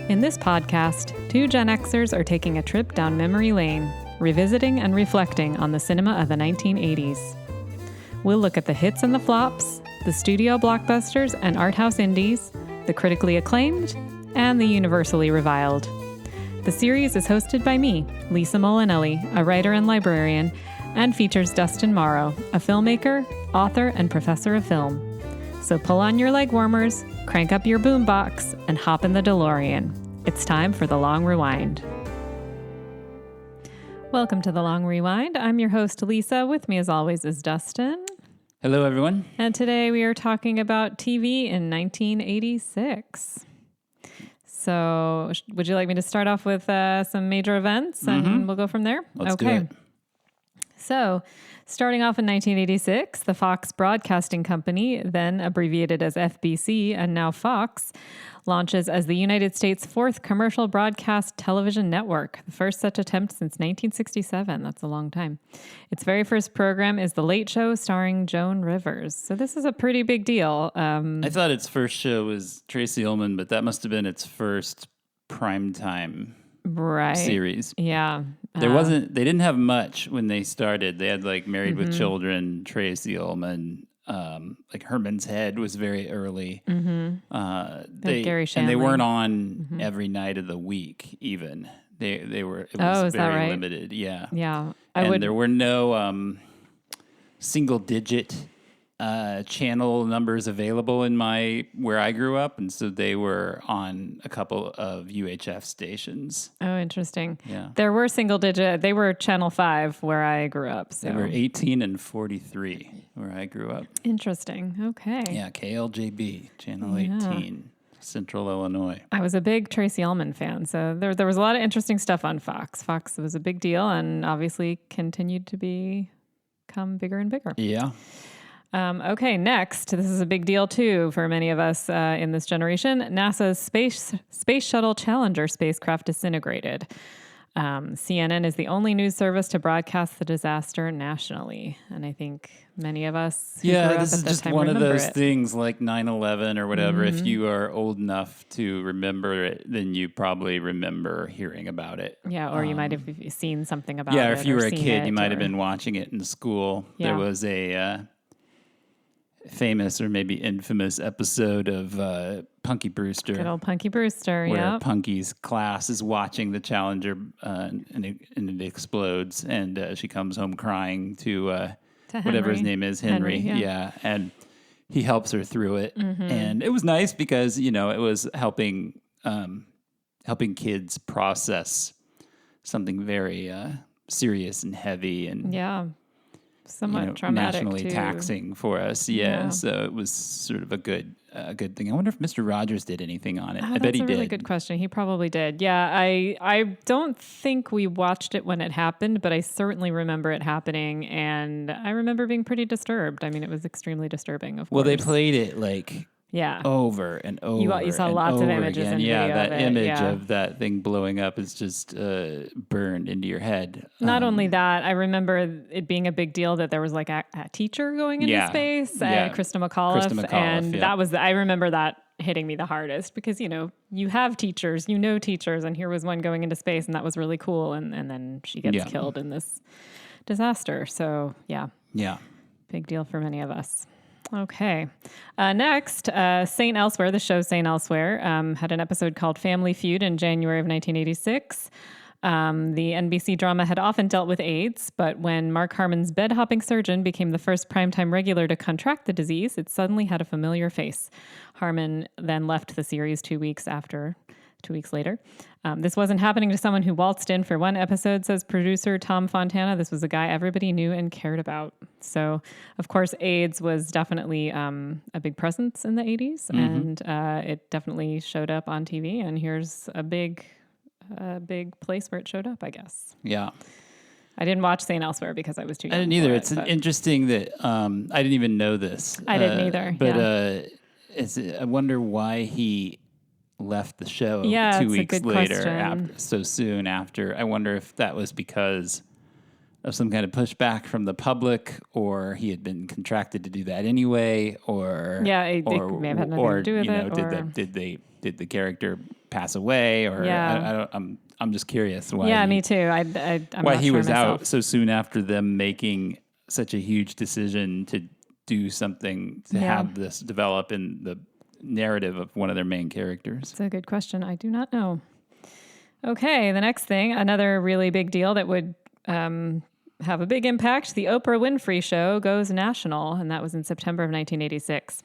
In this podcast, two Gen Xers are taking a trip down memory lane, revisiting and reflecting on the cinema of the 1980s. We'll look at the hits and the flops, the studio blockbusters and art house indies, the critically acclaimed, and the universally reviled. The series is hosted by me, Lisa Molinelli, a writer and librarian, and features Dustin Morrow, a filmmaker, author, and professor of film. So pull on your legwarmers, crank up your boombox, and hop in the DeLorean. It's time for the Long Rewind. Welcome to the Long Rewind. I'm your host, Lisa. With me, as always, is Dustin. Hello, everyone. And today we are talking about TV in 1986. So would you like me to start off with some major events and we'll go from there? Let's do it. So starting off in 1986, the Fox Broadcasting Company, then abbreviated as FBC and now Fox, launches as the United States' fourth commercial broadcast television network, the first such attempt since 1967. That's a long time. Its very first program is The Late Show, starring Joan Rivers. So this is a pretty big deal. I thought its first show was Tracy Ullman, but that must have been its first primetime series. Yeah. They didn't have much when they started. They had like Married with Children, Tracy Ullman, like Herman's Head was very early. Gary Shandling. And they weren't on every night of the week even. They were, it was very limited. Yeah. Yeah. There were no single digit channel numbers available in where I grew up, and so they were on a couple of UHF stations. Oh, interesting. Yeah. There were single digit. They were Channel 5 where I grew up. So. They were 18 and 43 where I grew up. Interesting. Okay. Yeah, KLJB, Channel 18, Central Illinois. I was a big Tracy Ullman fan, so there was a lot of interesting stuff on Fox. Fox was a big deal and obviously continued to become bigger and bigger. Yeah. Okay, next, this is a big deal too for many of us in this generation. NASA's Space Shuttle Challenger spacecraft disintegrated. CNN is the only news service to broadcast the disaster nationally, and I think many of us who grew up this at is that just time one of those it. things like 9/11 or whatever. If you are old enough to remember it, then you probably remember hearing about it. Yeah, or you might have seen something about it. Yeah, if you were a kid, you might or... have been watching it in school. Yeah. There was a famous or maybe infamous episode of Punky Brewster. Good old Punky Brewster, where Punky's class is watching the Challenger and it explodes, and she comes home crying to whatever his name is, Henry. Yeah, and he helps her through it, and it was nice because it was helping kids process something very serious and heavy and somewhat traumatic, nationally too. Taxing for us. Yeah, so it was sort of a good thing. I wonder if Mr. Rogers did anything on it. I bet he did. That's a really good question. He probably did. Yeah, I don't think we watched it when it happened, but I certainly remember it happening, and I remember being pretty disturbed. I mean, it was extremely disturbing, of course. Well, they played it over and over. You saw lots of images again. and video that of it. Image of that thing blowing up is just burned into your head. Not only that, I remember it being a big deal that there was like a teacher going into space, Krista McAuliffe, and that was I remember that hitting me the hardest because you have teachers, teachers, and here was one going into space, and that was really cool, and then she gets killed in this disaster. So big deal for many of us. Okay. Next, St. Elsewhere, the show St. Elsewhere, had an episode called Family Feud in January of 1986. The NBC drama had often dealt with AIDS, but when Mark Harmon's bed-hopping surgeon became the first primetime regular to contract the disease, it suddenly had a familiar face. Harmon then left the series 2 weeks later. This wasn't happening to someone who waltzed in for one episode, says producer Tom Fontana. This was a guy everybody knew and cared about. So, of course, AIDS was definitely a big presence in the 80s, and it definitely showed up on TV. And here's a big place where it showed up, I guess. Yeah. I didn't watch St. Elsewhere because I was too young. I didn't either. It's interesting that I didn't even know this. I didn't either. But I wonder why he left the show 2 weeks later, so soon after. I wonder if that was because some kind of pushback from the public, or he had been contracted to do that anyway, or it may have had nothing to do with it. Did the character pass away, or I'm just curious why. Yeah, me too. I'm why not he sure was myself. out so soon after them making such a huge decision to do something to have this develop in the narrative of one of their main characters. That's a good question. I do not know. Okay, the next thing, another really big deal that would have a big impact. The Oprah Winfrey Show goes national, and that was in September of 1986.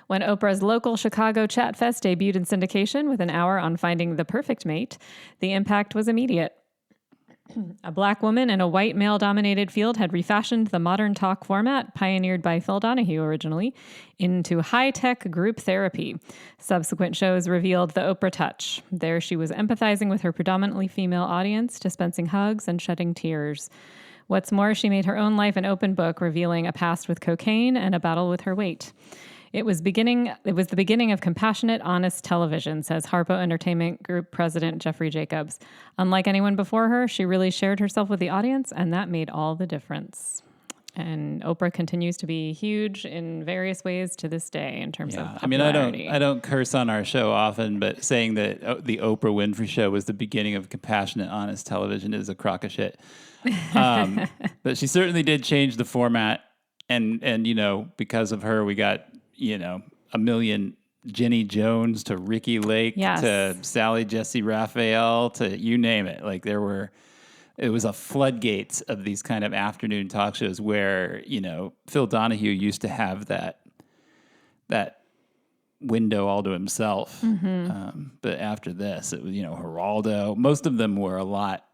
When Oprah's local Chicago Chat Fest debuted in syndication with an hour on finding the perfect mate, the impact was immediate. A black woman in a white male-dominated field had refashioned the modern talk format, pioneered by Phil Donahue originally, into high-tech group therapy. Subsequent shows revealed the Oprah touch. There she was empathizing with her predominantly female audience, dispensing hugs and shedding tears. What's more, she made her own life an open book, revealing a past with cocaine and a battle with her weight. It was the beginning of compassionate, honest television, says Harpo Entertainment Group President Jeffrey Jacobs. Unlike anyone before her, she really shared herself with the audience, and that made all the difference. And Oprah continues to be huge in various ways to this day in terms of popularity. I don't curse on our show often, but saying that the Oprah Winfrey Show was the beginning of compassionate, honest television is a crock of shit. But she certainly did change the format, and because of her, we got a million Jenny Jones to Ricky Lake to Sally Jesse Raphael to you name it. Like it was a floodgates of these kind of afternoon talk shows where, Phil Donahue used to have that window all to himself. Mm-hmm. But after this, it was, Geraldo. Most of them were a lot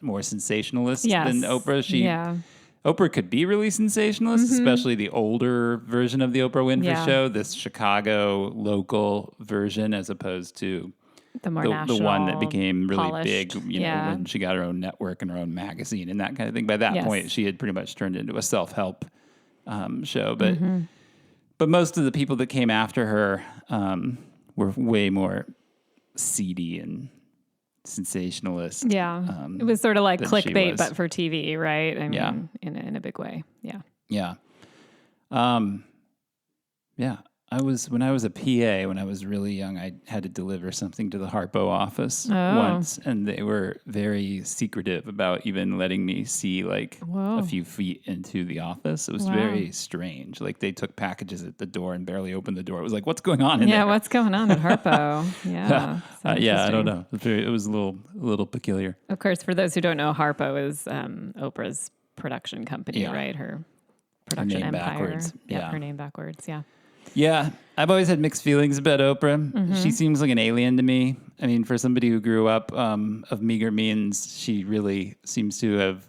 more sensationalist than Oprah. Oprah could be really sensationalist, especially the older version of the Oprah Winfrey Show, this Chicago local version, as opposed to the more national, the one that became really polished, big, when she got her own network and her own magazine and that kind of thing. By that point, she had pretty much turned into a self-help show. But most of the people that came after her were way more seedy and sensationalist. Yeah. It was sort of like clickbait, but for TV, right? I mean, in a big way. Yeah. Yeah. When I was a PA, when I was really young, I had to deliver something to the Harpo office once, and they were very secretive about even letting me see a few feet into the office. It was very strange. Like they took packages at the door and barely opened the door. It was like, what's going on in there? Yeah, what's going on at Harpo? I don't know. It was a little peculiar. Of course, for those who don't know, Harpo is Oprah's production company, right? Her production empire. Backwards. Her name backwards. Yeah. Yeah, I've always had mixed feelings about Oprah. Mm-hmm. She seems like an alien to me. I mean, for somebody who grew up of meager means, she really seems to have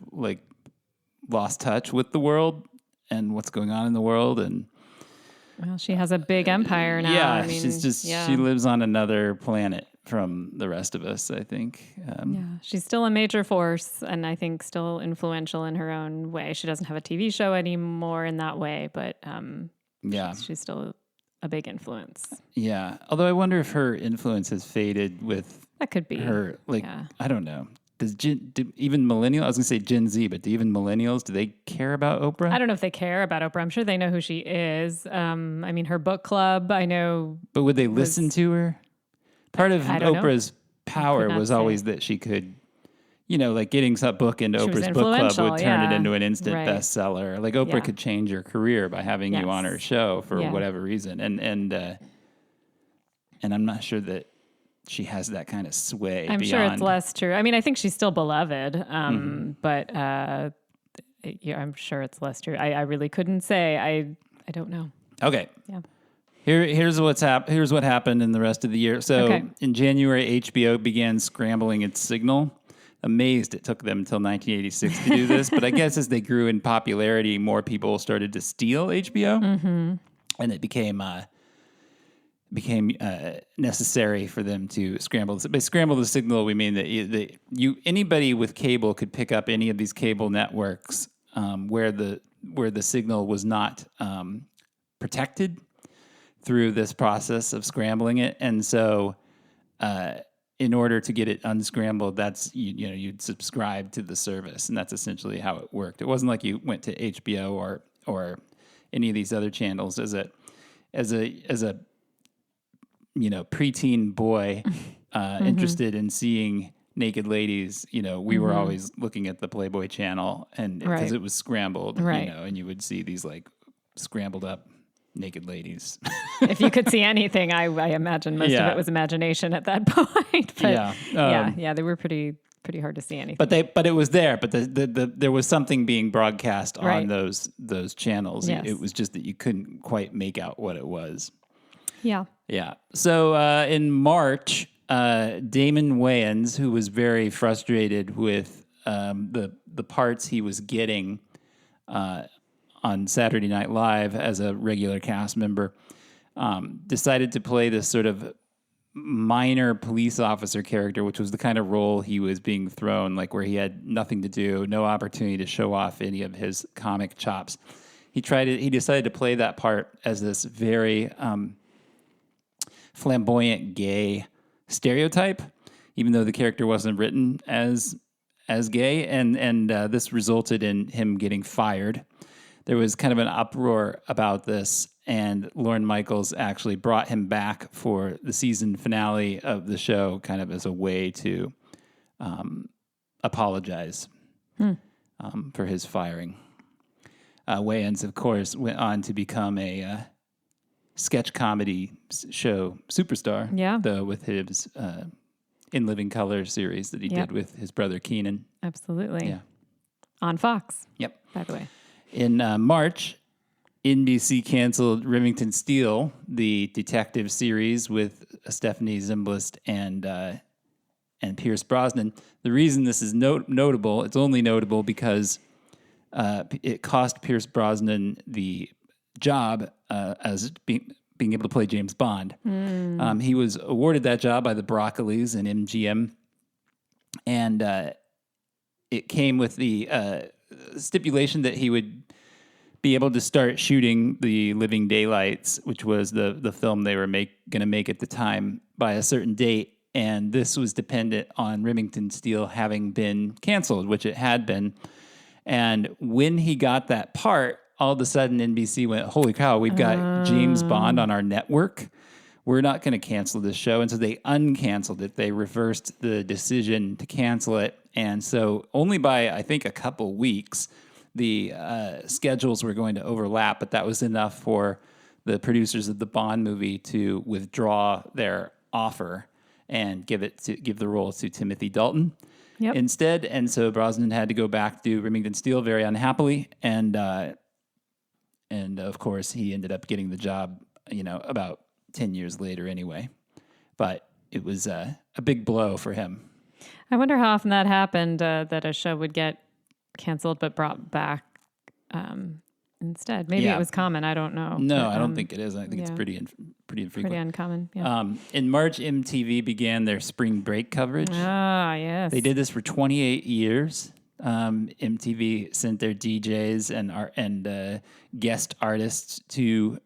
lost touch with the world and what's going on in the world. And well, she has a big empire now. Yeah, she lives on another planet from the rest of us, I think. She's still a major force, and I think still influential in her own way. She doesn't have a TV show anymore in that way, but she's still a big influence. Yeah. Although I wonder if her influence has faded with that could be her. I don't know. Do even millennials? I was gonna say Gen Z, but do even millennials? Do they care about Oprah? I don't know if they care about Oprah. I'm sure they know who she is. I mean, her book club. I know. But would they listen to her? Part of Oprah's power was always that she could. Getting some book into Oprah's book club would turn it into an instant bestseller. Like Oprah could change your career by having you on her show for whatever reason. And I'm not sure that she has that kind of sway. I'm sure it's less true. I mean, I think she's still beloved, but I'm sure it's less true. I really couldn't say. I don't know. Okay. Yeah. Here's what happened in the rest of the year. So in January, HBO began scrambling its signal. Amazed it took them until 1986 to do this, but I guess as they grew in popularity, more people started to steal HBO, and it became necessary for them to scramble. By scramble the signal, we mean that anybody with cable could pick up any of these cable networks where the signal was not protected through this process of scrambling it, and so. in order to get it unscrambled, that's you'd subscribe to the service, and that's essentially how it worked. It wasn't like you went to HBO or any of these other channels as a preteen boy interested in seeing naked ladies. We were always looking at the Playboy channel, and because it was scrambled, and you would see these like scrambled up naked ladies. If you could see anything, I imagine most of it was imagination at that point. But they were pretty hard to see anything. But it was there. But there was something being broadcast on those channels. Yes. It was just that you couldn't quite make out what it was. Yeah. Yeah. So in March, Damon Wayans, who was very frustrated with the parts he was getting on Saturday Night Live as a regular cast member, decided to play this sort of minor police officer character, which was the kind of role he was being thrown, like where he had nothing to do, no opportunity to show off any of his comic chops. He decided to play that part as this very flamboyant gay stereotype, even though the character wasn't written as gay, and this resulted in him getting fired. There was kind of an uproar about this, and Lorne Michaels actually brought him back for the season finale of the show, kind of as a way to apologize for his firing. Wayans, of course, went on to become a sketch comedy show superstar, though, with his In Living Color series that he did with his brother Keenan. Absolutely. Yeah. On Fox. Yep. By the way. In March, NBC canceled Remington Steele, the detective series with Stephanie Zimbalist and Pierce Brosnan. The reason this is notable, it's only notable because it cost Pierce Brosnan the job as being able to play James Bond. He was awarded that job by the Broccolis and MGM, and it came with the stipulation that he would be able to start shooting The Living Daylights, which was the film they were going to make at the time, by a certain date. And this was dependent on Remington Steele having been canceled, which it had been. And when he got that part, all of a sudden NBC went, holy cow, we've got James Bond on our network. We're not going to cancel this show. And so they uncanceled it. They reversed the decision to cancel it. And so only by, I think, a couple weeks, the schedules were going to overlap, but that was enough for the producers of the Bond movie to withdraw their offer and give the role to Timothy Dalton instead. And so Brosnan had to go back to Remington Steele very unhappily. And of course, he ended up getting the job, about 10 years later anyway. But it was a big blow for him. I wonder how often that happened, that a show would get canceled but brought back instead. Maybe it was common. I don't know. No, I don't think it is. I think it's pretty infrequent. Pretty uncommon. Yeah. In March, MTV began their spring break coverage. Ah, yes. They did this for 28 years. MTV sent their DJs and guest artists to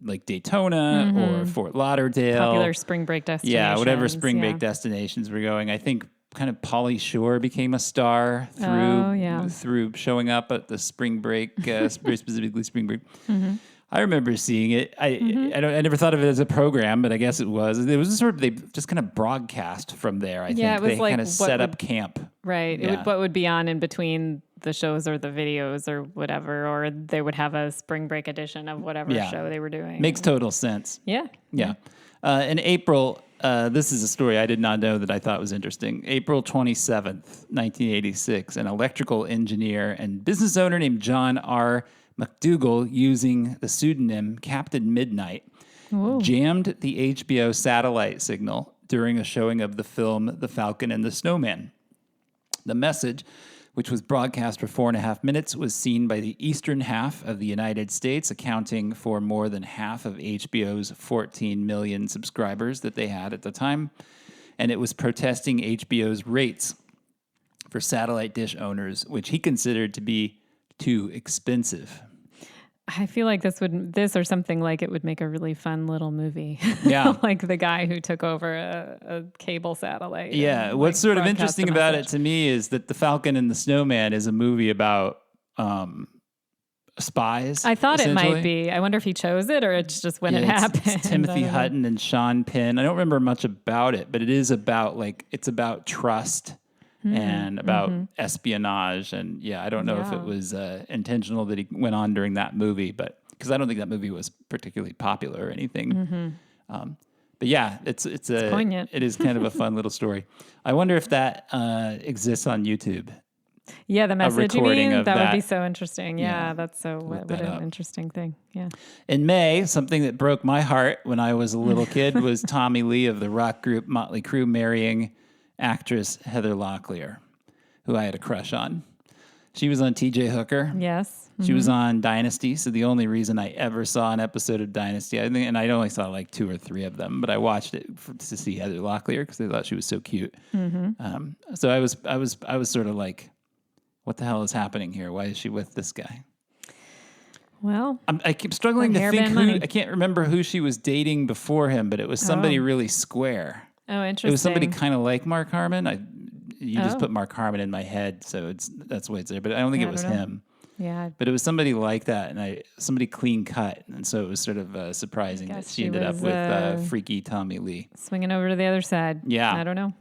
like Daytona or Fort Lauderdale. Popular spring break destinations. Yeah, whatever spring break destinations were going. I think kind of Pauly Shore became a star through showing up at the spring break, very specifically spring break. Mm-hmm. I remember seeing it. I never thought of it as a program, but I guess it was. It was they just kind of broadcast from there. I think it was they kind of set up camp. Right. Yeah. What would be on in between the shows or the videos or whatever, or they would have a spring break edition of whatever show they were doing. Makes total sense. Yeah. Yeah. In April, this is a story I did not know that I thought was interesting. April 27th, 1986, an electrical engineer and business owner named John R. McDougall, using the pseudonym Captain Midnight, jammed the HBO satellite signal during a showing of the film The Falcon and the Snowman. The message, which was broadcast for 4.5 minutes, was seen by the eastern half of the United States, accounting for more than half of HBO's 14 million subscribers that they had at the time. And it was protesting HBO's rates for satellite dish owners, which he considered to be too expensive. I feel like this or something like it would make a really fun little movie. Yeah. Like the guy who took over a cable satellite. Yeah. And, What's sort of interesting about it message. to me is that The Falcon and the Snowman is a movie about spies. I thought it might be. I wonder if he chose it or it's just when it happened. It's Timothy Hutton and Sean Penn. I don't remember much about it, but it is about it's about trust and about espionage. And I don't know if it was intentional that he went on during that movie, but because I don't think that movie was particularly popular or anything. But yeah, it's poignant. It is kind of a fun little story. I wonder if that exists on YouTube. Yeah, the message, recording you mean? of That that. would be so interesting. Yeah, that's so, Look what that an up. interesting thing. Yeah. In May, something that broke my heart when I was a little kid was Tommy Lee of the rock group Motley Crue marrying actress Heather Locklear, who I had a crush on. She was on TJ Hooker. Yes. She was on Dynasty, so the only reason I ever saw an episode of Dynasty, I think, and I only saw like 2 or 3 of them, but I watched it to see Heather Locklear because I thought she was so cute. So I was sort of like, what the hell is happening here? Why is she with this guy? Well, I keep struggling to think I can't remember who she was dating before him, but it was somebody really square. Oh, interesting. It was somebody kind of like Mark Harmon. You just put Mark Harmon in my head, so that's why it's there. But I don't think it was him. Yeah. But it was somebody like that, and somebody clean cut, and so it was sort of surprising that she ended up with freaky Tommy Lee. Swinging over to the other side. Yeah. I don't know.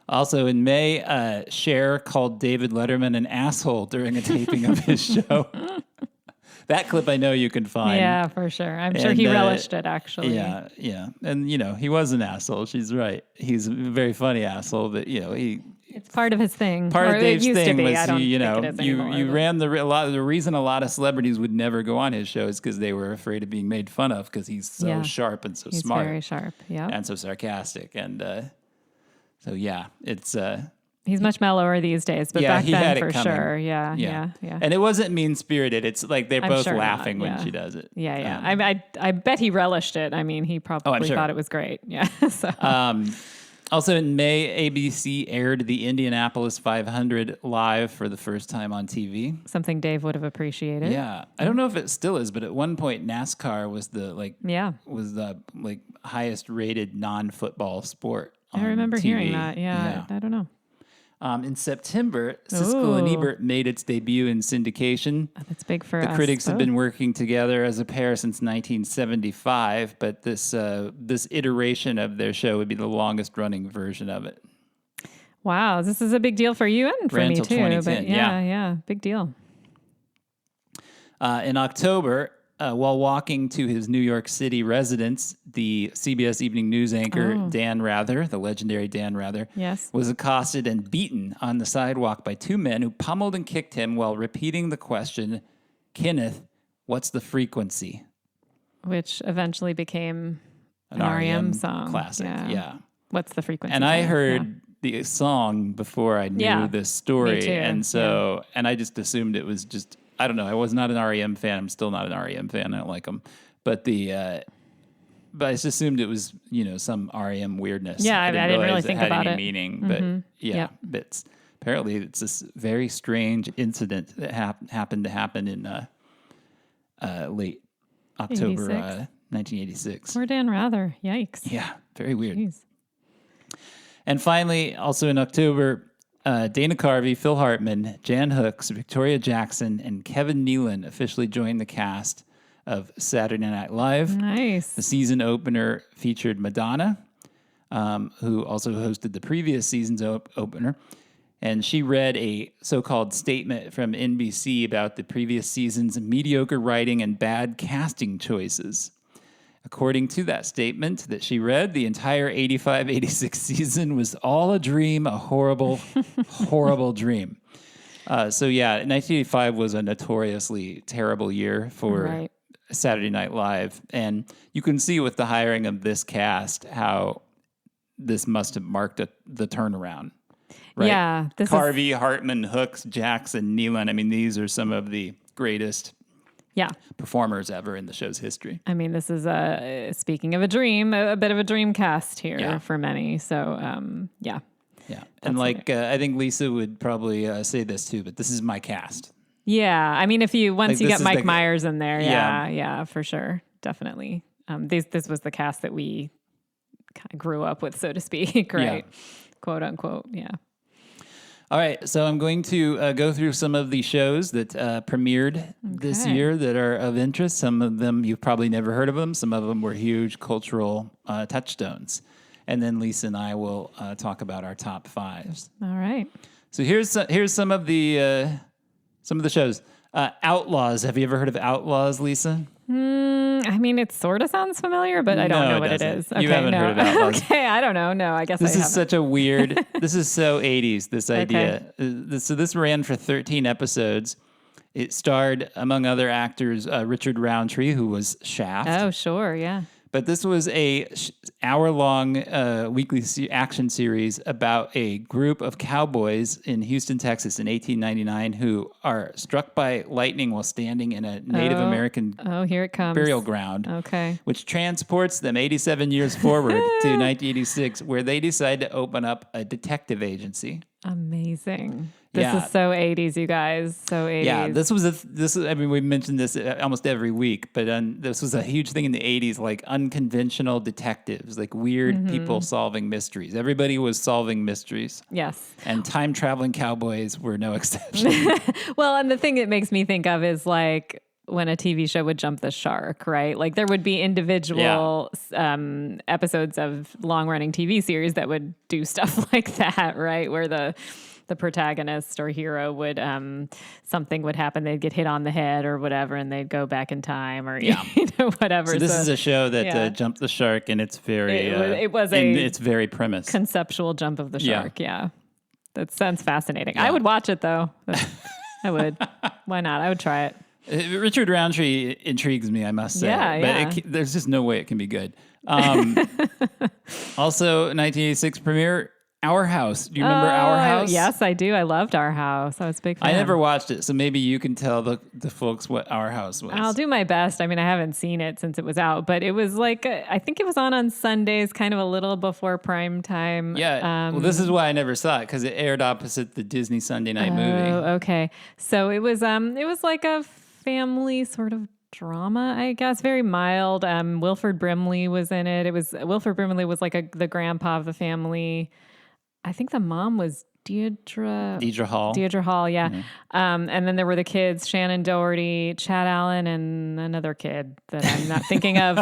Also in May, Cher called David Letterman an asshole during a taping of his show. That clip I know you can find. Yeah, for sure. I'm sure he relished it, actually. Yeah, yeah. And, he was an asshole. She's right. He's a very funny asshole, but, it's part of his thing. Part of Dave's thing was, you ran the reason a lot of celebrities would never go on his show is because they were afraid of being made fun of because he's so sharp and so smart. He's very sharp, yeah. And so sarcastic. And so, yeah, it's... He's much mellower these days, but back then for sure. Yeah. And it wasn't mean-spirited. It's like they're both laughing when she does it. Yeah. I bet he relished it. I mean, he probably thought it was great. Yeah. So. Also in May, ABC aired the Indianapolis 500 live for the first time on TV. Something Dave would have appreciated. Yeah. I don't know if it still is, but at one point NASCAR was the highest rated non-football sport on I remember TV. hearing that. Yeah. I don't know. In September, Siskel and Ebert made its debut in syndication. That's big for us. The critics have been working together as a pair since 1975, but this iteration of their show would be the longest running version of it. Wow, this is a big deal for you and for me too. 2010, but yeah, big deal. In October, while walking to his New York City residence, the CBS Evening News anchor Dan Rather, the legendary Dan Rather, was accosted and beaten on the sidewalk by 2 men who pummeled and kicked him while repeating the question, "Kenneth, what's the frequency?" Which eventually became an REM song. Classic, yeah. What's the frequency? And I heard the song before I knew this story. Me too. And so, and I just assumed it was just, I don't know. I was not an REM fan. I'm still not an REM fan. I don't like them. But but I just assumed it was, some REM weirdness. Yeah, I didn't really think about it. Meaning, but but apparently it's this very strange incident that happened in late October 1986. Poor Dan Rather. Yikes. Yeah, very weird. Jeez. And finally, also in October, Dana Carvey, Phil Hartman, Jan Hooks, Victoria Jackson, and Kevin Nealon officially joined the cast of Saturday Night Live. Nice. The season opener featured Madonna, who also hosted the previous season's opener. And she read a so-called statement from NBC about the previous season's mediocre writing and bad casting choices. According to that statement that she read, the entire 85-86 season was all a dream, a horrible, horrible dream. 1985 was a notoriously terrible year for Saturday Night Live. And you can see with the hiring of this cast how this must have marked the turnaround. Right? Yeah. Carvey, Hartman, Hooks, Jackson, Nealon. I mean, these are some of the greatest performers ever in the show's history. I mean, this is speaking of a dream, a bit of a dream cast here for many. So, Yeah. And I think Lisa would probably say this too, but this is my cast. Yeah. I mean, once you get Mike Myers in there, yeah, for sure. Definitely. This was the cast that we kind of grew up with, so to speak, right? Yeah. Quote unquote. Yeah. All right, so I'm going to go through some of the shows that premiered this year that are of interest. Some of them you've probably never heard of them. Some of them were huge cultural touchstones. And then Lisa and I will talk about our top fives. All right. So here's some of the shows. Outlaws. Have you ever heard of Outlaws, Lisa? I mean, it sort of sounds familiar, but I don't know what it is. Okay, you haven't heard of Outlaws. Okay, I don't know. No, I guess this is such a weird. This is so 80s. This idea. So this ran for 13 episodes. It starred, among other actors, Richard Roundtree, who was Shaft. Oh, sure, yeah. But this was a hour-long weekly action series about a group of cowboys in Houston, Texas in 1899 who are struck by lightning while standing in a Native American here it comes. burial ground, which transports them 87 years forward to 1986, where they decide to open up a detective agency. Amazing. This is so 80s, you guys. So 80s. Yeah, I mean, we mentioned this almost every week, but this was a huge thing in the 80s, like unconventional detectives, like weird people solving mysteries. Everybody was solving mysteries. Yes. And time-traveling cowboys were no exception. Well, and the thing it makes me think of is like when a TV show would jump the shark, right? Like there would be individual episodes of long-running TV series that would do stuff like that, right? Where the protagonist or hero would something would happen, they'd get hit on the head or whatever, and they'd go back in time or whatever. So this is a show that jumped the shark, and it's very it's very premise conceptual jump of the shark. Yeah, that sounds fascinating. I would watch it though. I would. Why not? I would try it. Richard Roundtree intrigues me, I must say. But there's just no way it can be good. Also, 1986 premiere, Our House. Do you remember Our House? Yes, I do. I loved Our House. I was a big fan. I never watched it, so maybe you can tell the folks what Our House was. I'll do my best. I mean, I haven't seen it since it was out, but it was like, I think it was on Sundays, kind of a little before prime time. Yeah. Well, this is why I never saw it, because it aired opposite the Disney Sunday night movie. Oh, okay. So it was like a family sort of drama, I guess, very mild. Wilford Brimley was in it. Wilford Brimley was like the grandpa of the family. I think the mom was Deirdre Hall. Deirdre Hall, yeah. Mm-hmm. And then there were the kids, Shannon Doherty, Chad Allen, and another kid that I'm not thinking of.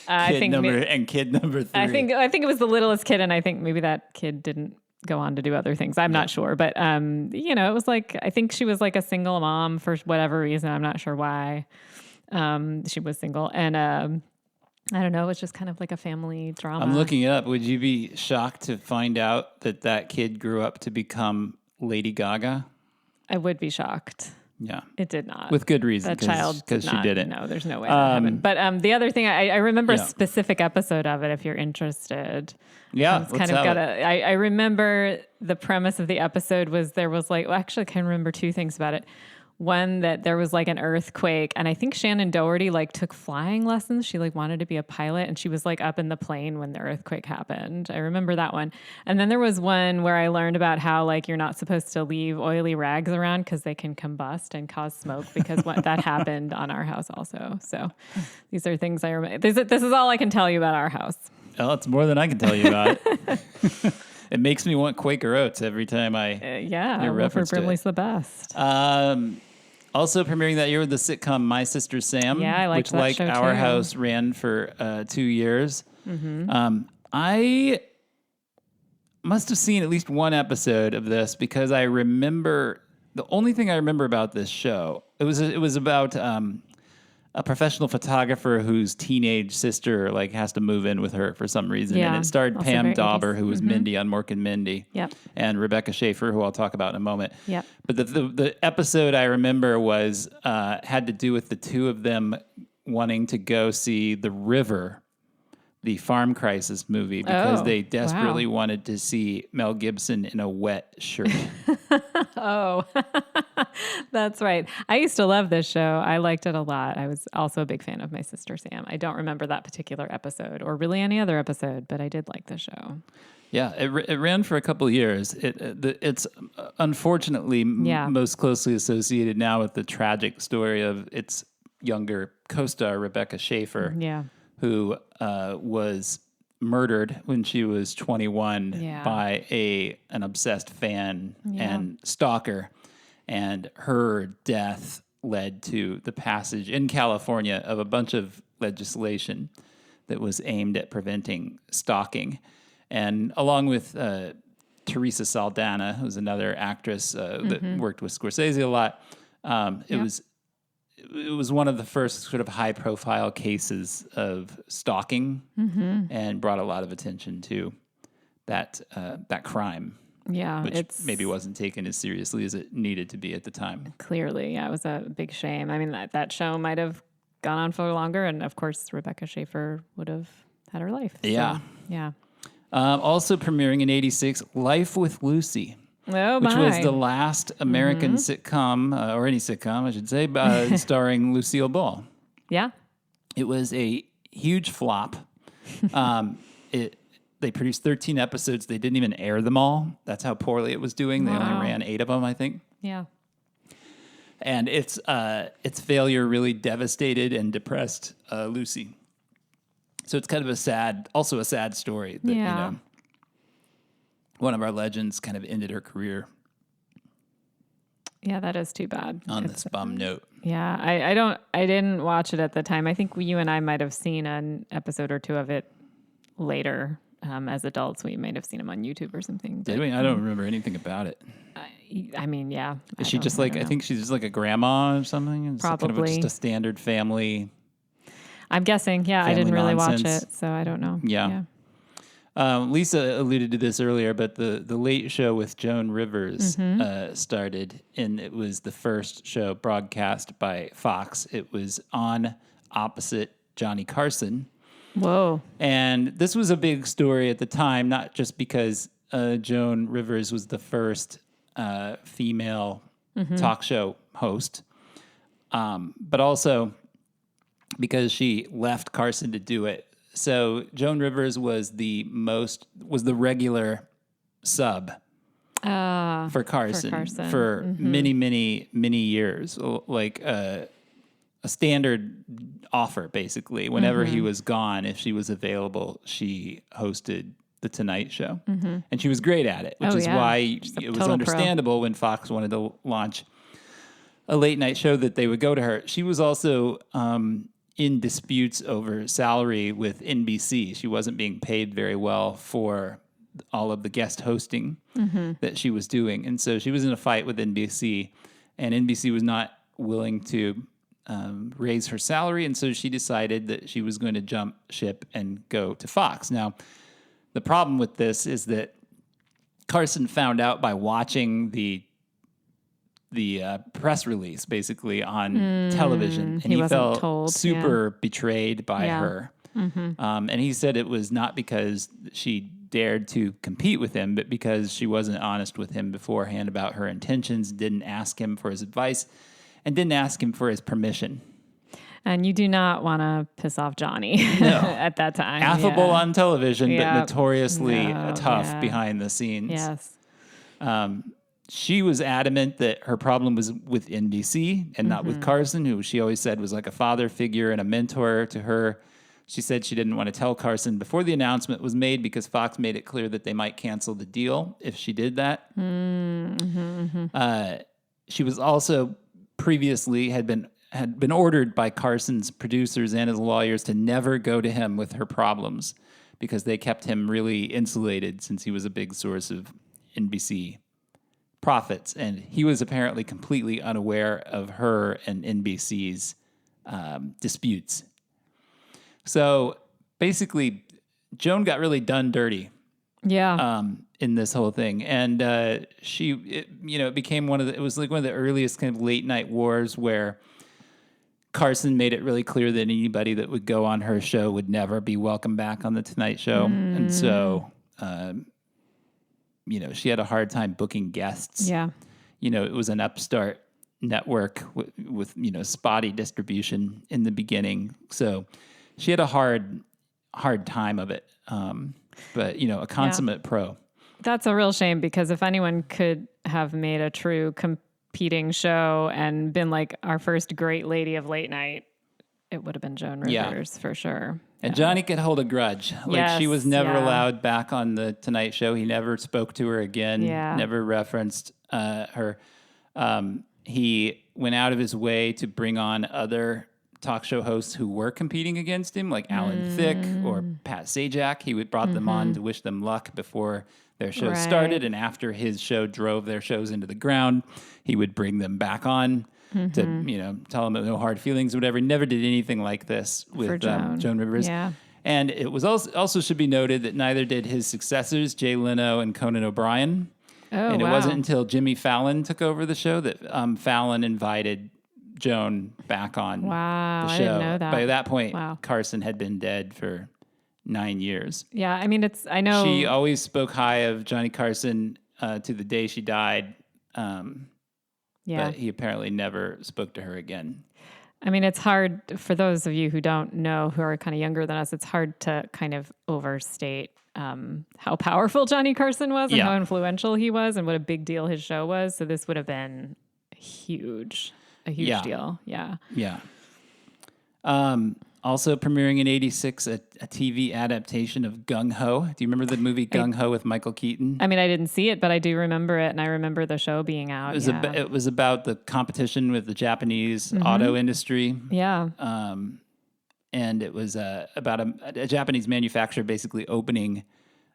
Kid number 3. I think it was the littlest kid, and I think maybe that kid didn't go on to do other things. I'm not sure. But, it was like, I think she was like a single mom for whatever reason. I'm not sure why she was single. And I don't know. It's just kind of like a family drama. I'm looking it up. Would you be shocked to find out that kid grew up to become Lady Gaga? I would be shocked. Yeah. It did not. With good reason. That child because she didn't. No, there's no way that happened. But the other thing, I remember a specific episode of it if you're interested. Yeah, I remember the premise of the episode was there was like, well, actually I can remember two things about it. One, that there was like an earthquake, and I think Shannon Doherty like took flying lessons. She like wanted to be a pilot, and she was like up in the plane when the earthquake happened. I remember that one. And then there was one where I learned about how like you're not supposed to leave oily rags around because they can combust and cause smoke, because that happened on Our House also. So these are things I remember. This is all I can tell you about Our House. Oh, it's more than I can tell you about it. It makes me want Quaker Oats every time I hear reference to it. Brimley's the best. Also premiering that year with the sitcom My Sister Sam, which, like Our House, ran for 2 years. Mm-hmm. I must have seen at least one episode of this, because I remember the only thing I remember about this show. It was about a professional photographer whose teenage sister like has to move in with her for some reason. And it starred Pam Dauber, who was Mindy on Mork and Mindy, and Rebecca Schaefer, who I'll talk about in a moment. Yep. But the episode I remember was had to do with the two of them wanting to go see the river the Farm Crisis movie because they desperately wanted to see Mel Gibson in a wet shirt. Oh, that's right. I used to love this show. I liked it a lot. I was also a big fan of My Sister Sam. I don't remember that particular episode or really any other episode, but I did like the show. Yeah, it ran for a couple of years. It's unfortunately most closely associated now with the tragic story of its younger co-star, Rebecca Schaefer, who was murdered when she was 21 by an obsessed fan and stalker. And her death led to the passage in California of a bunch of legislation that was aimed at preventing stalking. And along with Teresa Saldana, who's another actress that worked with Scorsese a lot, it was one of the first sort of high-profile cases of stalking, and brought a lot of attention to that crime. Yeah, which maybe wasn't taken as seriously as it needed to be at the time. Clearly, it was a big shame. I mean, that show might have gone on for longer, and of course, Rebecca Schaefer would have had her life. Yeah, so, yeah. Also premiering in '86, Life with Lucy. Oh, which was the last American sitcom, or any sitcom, I should say, starring Lucille Ball. Yeah. It was a huge flop. They produced 13 episodes. They didn't even air them all. That's how poorly it was doing. They only ran 8 of them, I think. Yeah. And its failure really devastated and depressed Lucy. So it's kind of a sad story that, you know, one of our legends kind of ended her career. Yeah, that is too bad. On this bum note. Yeah, I didn't watch it at the time. I think you and I might have seen an episode or two of it later as adults. We might have seen them on YouTube or something. Did we? I don't remember anything about it. I mean, yeah. Is she just like, I think she's just like a grandma or something? It's probably. Kind of just a standard family. I'm guessing, yeah. I didn't really watch it, so I don't know. Yeah. Lisa alluded to this earlier, but the Late Show with Joan Rivers started, and it was the first show broadcast by Fox. It was on opposite Johnny Carson. Whoa. And this was a big story at the time, not just because Joan Rivers was the first female talk show host, but also because she left Carson to do it. So Joan Rivers was the regular sub for Carson for many, many, many years, like a standard offer, basically. Whenever he was gone, if she was available, she hosted The Tonight Show. And she was great at it, which is why it was understandable when Fox wanted to launch a late night show that they would go to her. She was also in disputes over salary with NBC. She wasn't being paid very well for all of the guest hosting that she was doing. And so she was in a fight with NBC, and NBC was not willing to raise her salary. And so she decided that she was going to jump ship and go to Fox. Now, the problem with this is that Carson found out by watching the press release, basically, on television, and he felt super betrayed by her. And he said it was not because she dared to compete with him, but because she wasn't honest with him beforehand about her intentions, didn't ask him for his advice, and didn't ask him for his permission. And you do not want to piss off Johnny at that time. Affable on television, but notoriously tough behind the scenes. Yes. She was adamant that her problem was with NBC and not with Carson, who she always said was like a father figure and a mentor to her. She said she didn't want to tell Carson before the announcement was made because Fox made it clear that they might cancel the deal if she did that. She was also previously had been ordered by Carson's producers and his lawyers to never go to him with her problems because they kept him really insulated since he was a big source of NBC profits, and he was apparently completely unaware of her and NBC's disputes. So basically, Joan got really done dirty. In this whole thing, and it became it was like one of the earliest kind of late night wars where Carson made it really clear that anybody that would go on her show would never be welcome back on the Tonight Show. And so, she had a hard time booking guests. Yeah. It was an upstart network with spotty distribution in the beginning. So she had a hard time of it. But, a consummate pro. That's a real shame, because if anyone could have made a true competing show and been like our first great lady of late night, it would have been Joan Rivers for sure. And Johnny could hold a grudge. She was never allowed back on the Tonight Show. He never spoke to her again, never referenced her. He went out of his way to bring on other talk show hosts who were competing against him, like Alan Thicke or Pat Sajak. He brought them on to wish them luck before their show started. And after his show drove their shows into the ground, he would bring them back on to, tell them no hard feelings or whatever. He never did anything like this with Joan Rivers. Yeah. And it was also should be noted that neither did his successors, Jay Leno and Conan O'Brien. And it wasn't until Jimmy Fallon took over the show that Fallon invited Joan back on the show. I didn't know that. By that point, Carson had been dead for 9 years. Yeah, I mean, I know. She always spoke high of Johnny Carson to the day she died. But he apparently never spoke to her again. I mean, it's hard for those of you who don't know, who are kind of younger than us, it's hard to kind of overstate how powerful Johnny Carson was and how influential he was and what a big deal his show was. So this would have been a huge deal. Yeah. Yeah. Also premiering in 86, a TV adaptation of Gung Ho. Do you remember the movie Gung Ho with Michael Keaton? I mean, I didn't see it, but I do remember it, and I remember the show being out. It was about the competition with the Japanese auto industry. Yeah. And it was about a Japanese manufacturer basically opening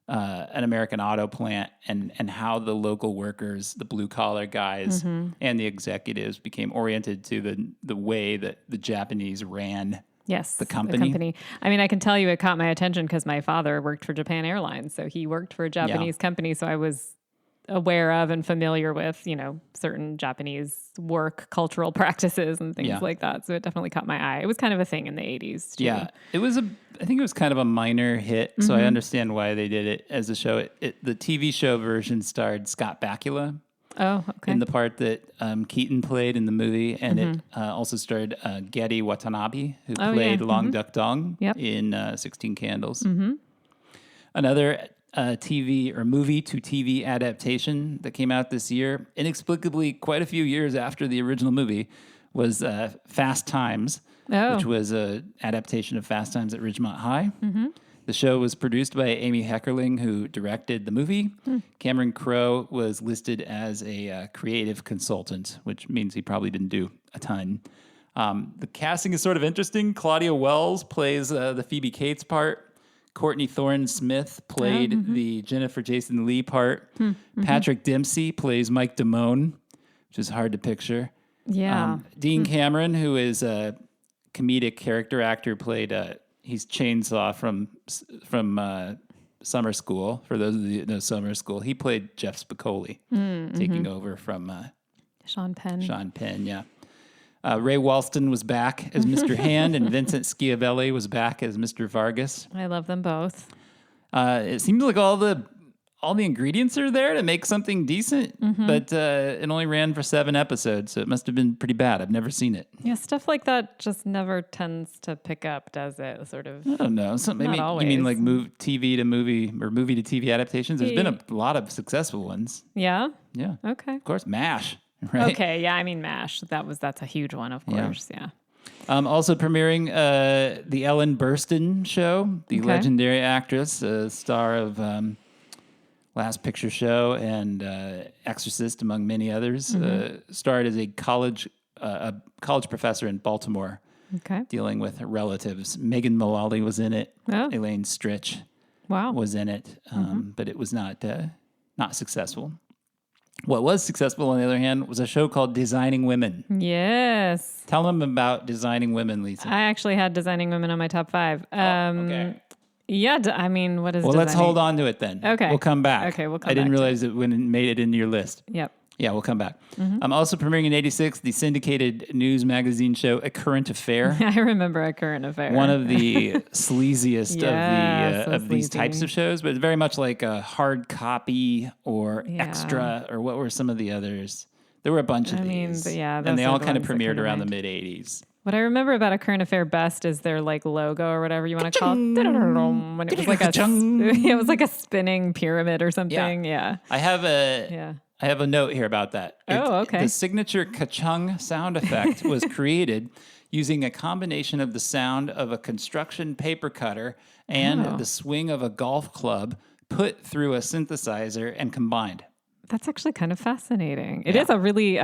an American auto plant, and how the local workers, the blue collar guys, and the executives became oriented to the way that the Japanese ran the company. I mean, I can tell you it caught my attention because my father worked for Japan Airlines. So he worked for a Japanese company. So I was aware of and familiar with, certain Japanese work cultural practices and things like that. So it definitely caught my eye. It was kind of a thing in the 80s too. Yeah. I think it was kind of a minor hit. So I understand why they did it as a show. The TV show version starred Scott Bakula. Oh, okay. In the part that Keaton played in the movie. And it also starred Getty Watanabe, who played Long Duck Dong in 16 Candles. Another TV or movie to TV adaptation that came out this year, inexplicably quite a few years after the original movie, was Fast Times, which was an adaptation of Fast Times at Ridgemont High. The show was produced by Amy Heckerling, who directed the movie. Cameron Crowe was listed as a creative consultant, which means he probably didn't do a ton. The casting is sort of interesting. Claudia Wells plays the Phoebe Cates part. Courtney Thorne-Smith played the Jennifer Jason Leigh part. Patrick Dempsey plays Mike Damone, which is hard to picture. Yeah. Dean Cameron, who is a comedic character actor, played he's Chainsaw from Summer School. For those of you that know Summer School, he played Jeff Spicoli, taking over from Sean Penn. Yeah. Ray Walston was back as Mr. Hand, and Vincent Schiavelli was back as Mr. Vargas. I love them both. It seems like all the ingredients are there to make something decent, but it only ran for 7 episodes, so it must have been pretty bad. I've never seen it. Yeah, stuff like that just never tends to pick up, does it? Sort of. I don't know. Maybe you mean like TV to movie or movie to TV adaptations? There's been a lot of successful ones. Yeah? Yeah. Okay. Of course, MASH. Right? Okay, yeah, I mean MASH. That's a huge one, of course. Yeah. Also premiering the Ellen Burstyn show, the legendary actress, star of Last Picture Show and Exorcist, among many others. Starred as a college professor in Baltimore, dealing with relatives. Megan Mullally was in it. Elaine Stritch was in it, but it was not successful. What was successful, on the other hand, was a show called Designing Women. Yes. Tell them about Designing Women, Lisa. I actually had Designing Women on my top 5. Okay. Yeah, I mean, what is Well, let's hold on to it then. Okay. We'll come back. Okay, we'll come back. I didn't realize it when it made it into your list. Yep. Yeah, we'll come back. Also premiering in 86, the syndicated news magazine show A Current Affair. I remember A Current Affair. One of the sleaziest of these types of shows, but very much like a Hard Copy or Extra, or what were some of the others? There were a bunch of these. And they all kind of premiered around the mid-'80s. What I remember about A Current Affair best is their like logo or whatever you want to call it. When it was like it was like a spinning pyramid or something. Yeah. I have a note here about that. Okay. The signature ka-chung sound effect was created using a combination of the sound of a construction paper cutter and the swing of a golf club put through a synthesizer and combined. That's actually kind of fascinating. It is a really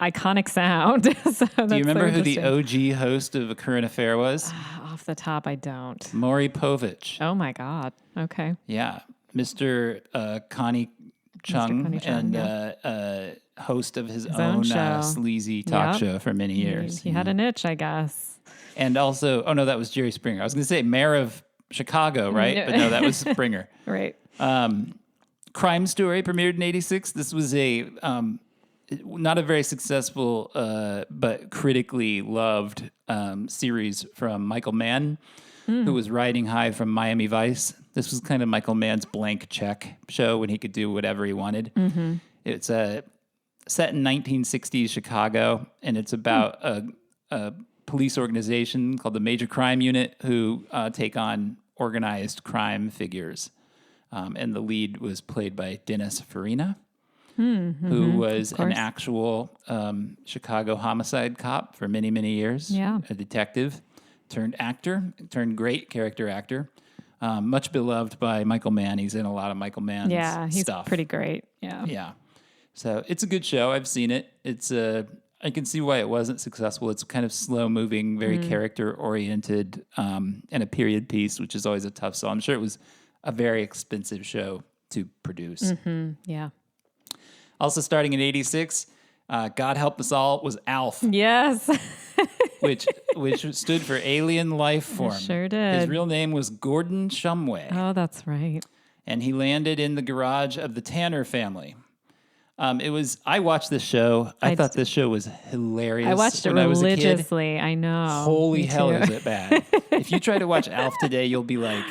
iconic sound. Do you remember who the OG host of A Current Affair was? Off the top, I don't. Maury Povich. Oh my God. Okay. Yeah. Mr. Connie Chung, and host of his own sleazy talk show for many years. He had a niche, I guess. And also, that was Jerry Springer. I was going to say mayor of Chicago, right? But no, that was Springer. Right. Crime Story premiered in 86. This was a not a very successful but critically loved series from Michael Mann, who was riding high from Miami Vice. This was kind of Michael Mann's blank check show when he could do whatever he wanted. It's set in 1960s Chicago, and it's about a police organization called the Major Crime Unit who take on organized crime figures. And the lead was played by Dennis Farina, who was an actual Chicago homicide cop for many, many years. Yeah. A detective turned actor, turned great character actor. Much beloved by Michael Mann. He's in a lot of Michael Mann's stuff. He's pretty great. Yeah. Yeah. So it's a good show. I've seen it. It's I can see why it wasn't successful. It's kind of slow-moving, very character-oriented, and a period piece, which is always a tough sell. I'm sure it was a very expensive show to produce. Yeah. Also starting in 86, God Help Us All was ALF. Yes. which stood for Alien Life Form. It sure did. His real name was Gordon Shumway. Oh, that's right. And he landed in the garage of the Tanner family. I watched this show. I thought this show was hilarious. I watched it religiously. I know. Holy hell, is it bad. If you try to watch ALF today, you'll be like,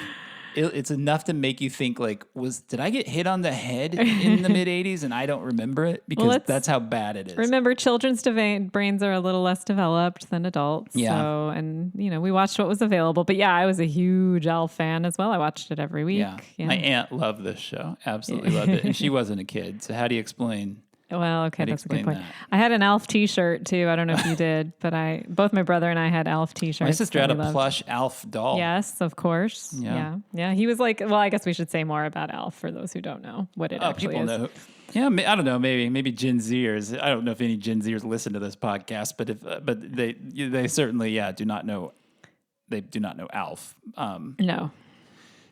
it's enough to make you think like, did I get hit on the head in the mid 80s and I don't remember it? Because that's how bad it is. Remember, children's brains are a little less developed than adults. Yeah. So, and we watched what was available. But yeah, I was a huge ALF fan as well. I watched it every week. Yeah. My aunt loved this show. Absolutely loved it. And she wasn't a kid. So how do you explain? Well, okay, that's a good point. I had an ALF T-shirt too. I don't know if you did, but both my brother and I had ALF T-shirts. My sister had a plush ALF doll. Yes, of course. Yeah. He was like, well, I guess we should say more about ALF for those who don't know what it actually is. Know. Yeah, I don't know. Maybe Gen Zers. I don't know if any Gen Zers listen to this podcast, but they certainly do not know. They do not know ALF. No.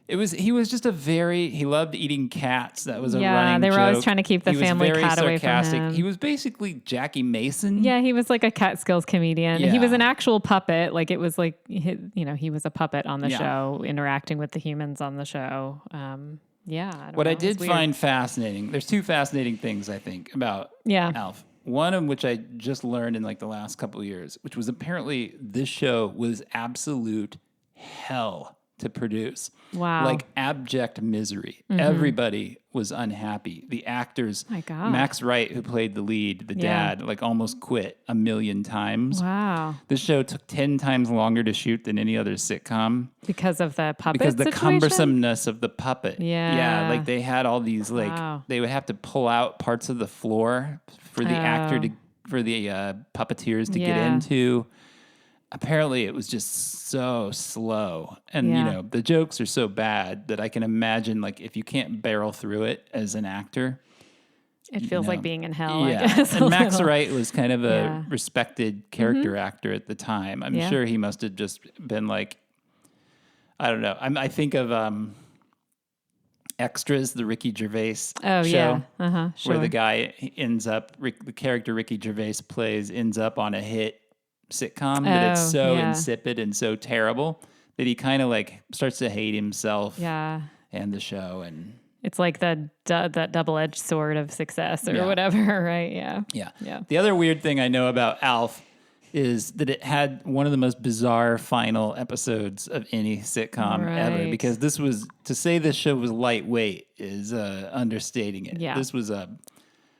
He was just he loved eating cats. That was a running joke. Yeah, they were always trying to keep the family cat away from him. He was basically Jackie Mason. Yeah, he was like a Catskills comedian. Yeah. He was an actual puppet. Like it was like, he was a puppet on the show, interacting with the humans on the show. I did find fascinating, there's two fascinating things I think about ALF. One of which I just learned in like the last couple of years, which was apparently this show was absolute hell to produce. Wow. Like abject misery. Everybody was unhappy. The actors, my God. Max Wright, who played the lead, the dad, like almost quit 1 million times. Wow. This show took 10 times longer to shoot than any other sitcom. Because of the puppet Because the situation? cumbersomeness of the puppet. Yeah. Yeah, like they had all these, they would have to pull out parts of the floor for the for the puppeteers to get into. Apparently, it was just so slow. And, the jokes are so bad that I can imagine, like, if you can't barrel through it as an actor. It feels like being in hell, I guess. And Max Wright was kind of a respected character actor at the time. I'm sure he must have just been like, I don't know. I think of Extras, the Ricky Gervais show. Sure. Where the guy the character Ricky Gervais plays ends up on a hit sitcom, but it's so insipid and so terrible that he kind of like starts to hate himself and the show, and It's like that double-edged sword of success or whatever, right? Yeah. Yeah. The other weird thing I know about Alf is that it had one of the most bizarre final episodes of any sitcom ever. Because to say this show was lightweight is understating it. Yeah. This was a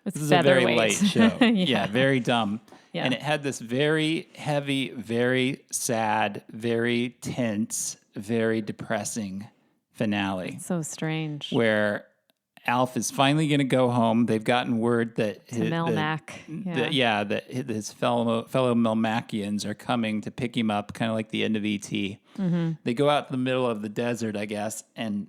very light show. Very dumb. Yeah. And it had this very heavy, very sad, very tense, very depressing finale. It's so strange. Where Alf is finally going to go home. They've gotten word that his fellow Melmacians are coming to pick him up, kind of like the end of E.T. Mm-hmm. They go out in the middle of the desert, I guess, and